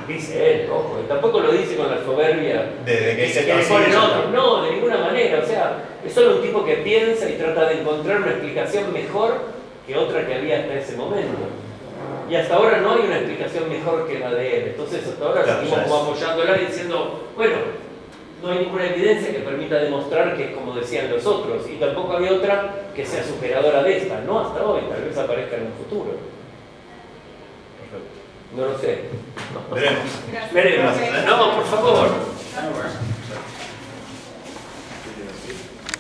Dice él, ojo, y tampoco lo dice con la soberbia De que que le ponen otros. No, de ninguna manera. O sea, es solo un tipo que piensa y trata de encontrar una explicación mejor que otra que había hasta ese momento. Y hasta ahora no hay una explicación mejor que la de él. Entonces, hasta ahora Claro, seguimos ya como es. apoyándola y diciendo, bueno, no hay ninguna evidencia que permita demostrar que es como decían los otros. Y tampoco había otra que sea superadora de esta. No hasta hoy, tal vez aparezca en un futuro. Perfecto. No lo sé. Veremos. Veremos. No, por favor. Gracias.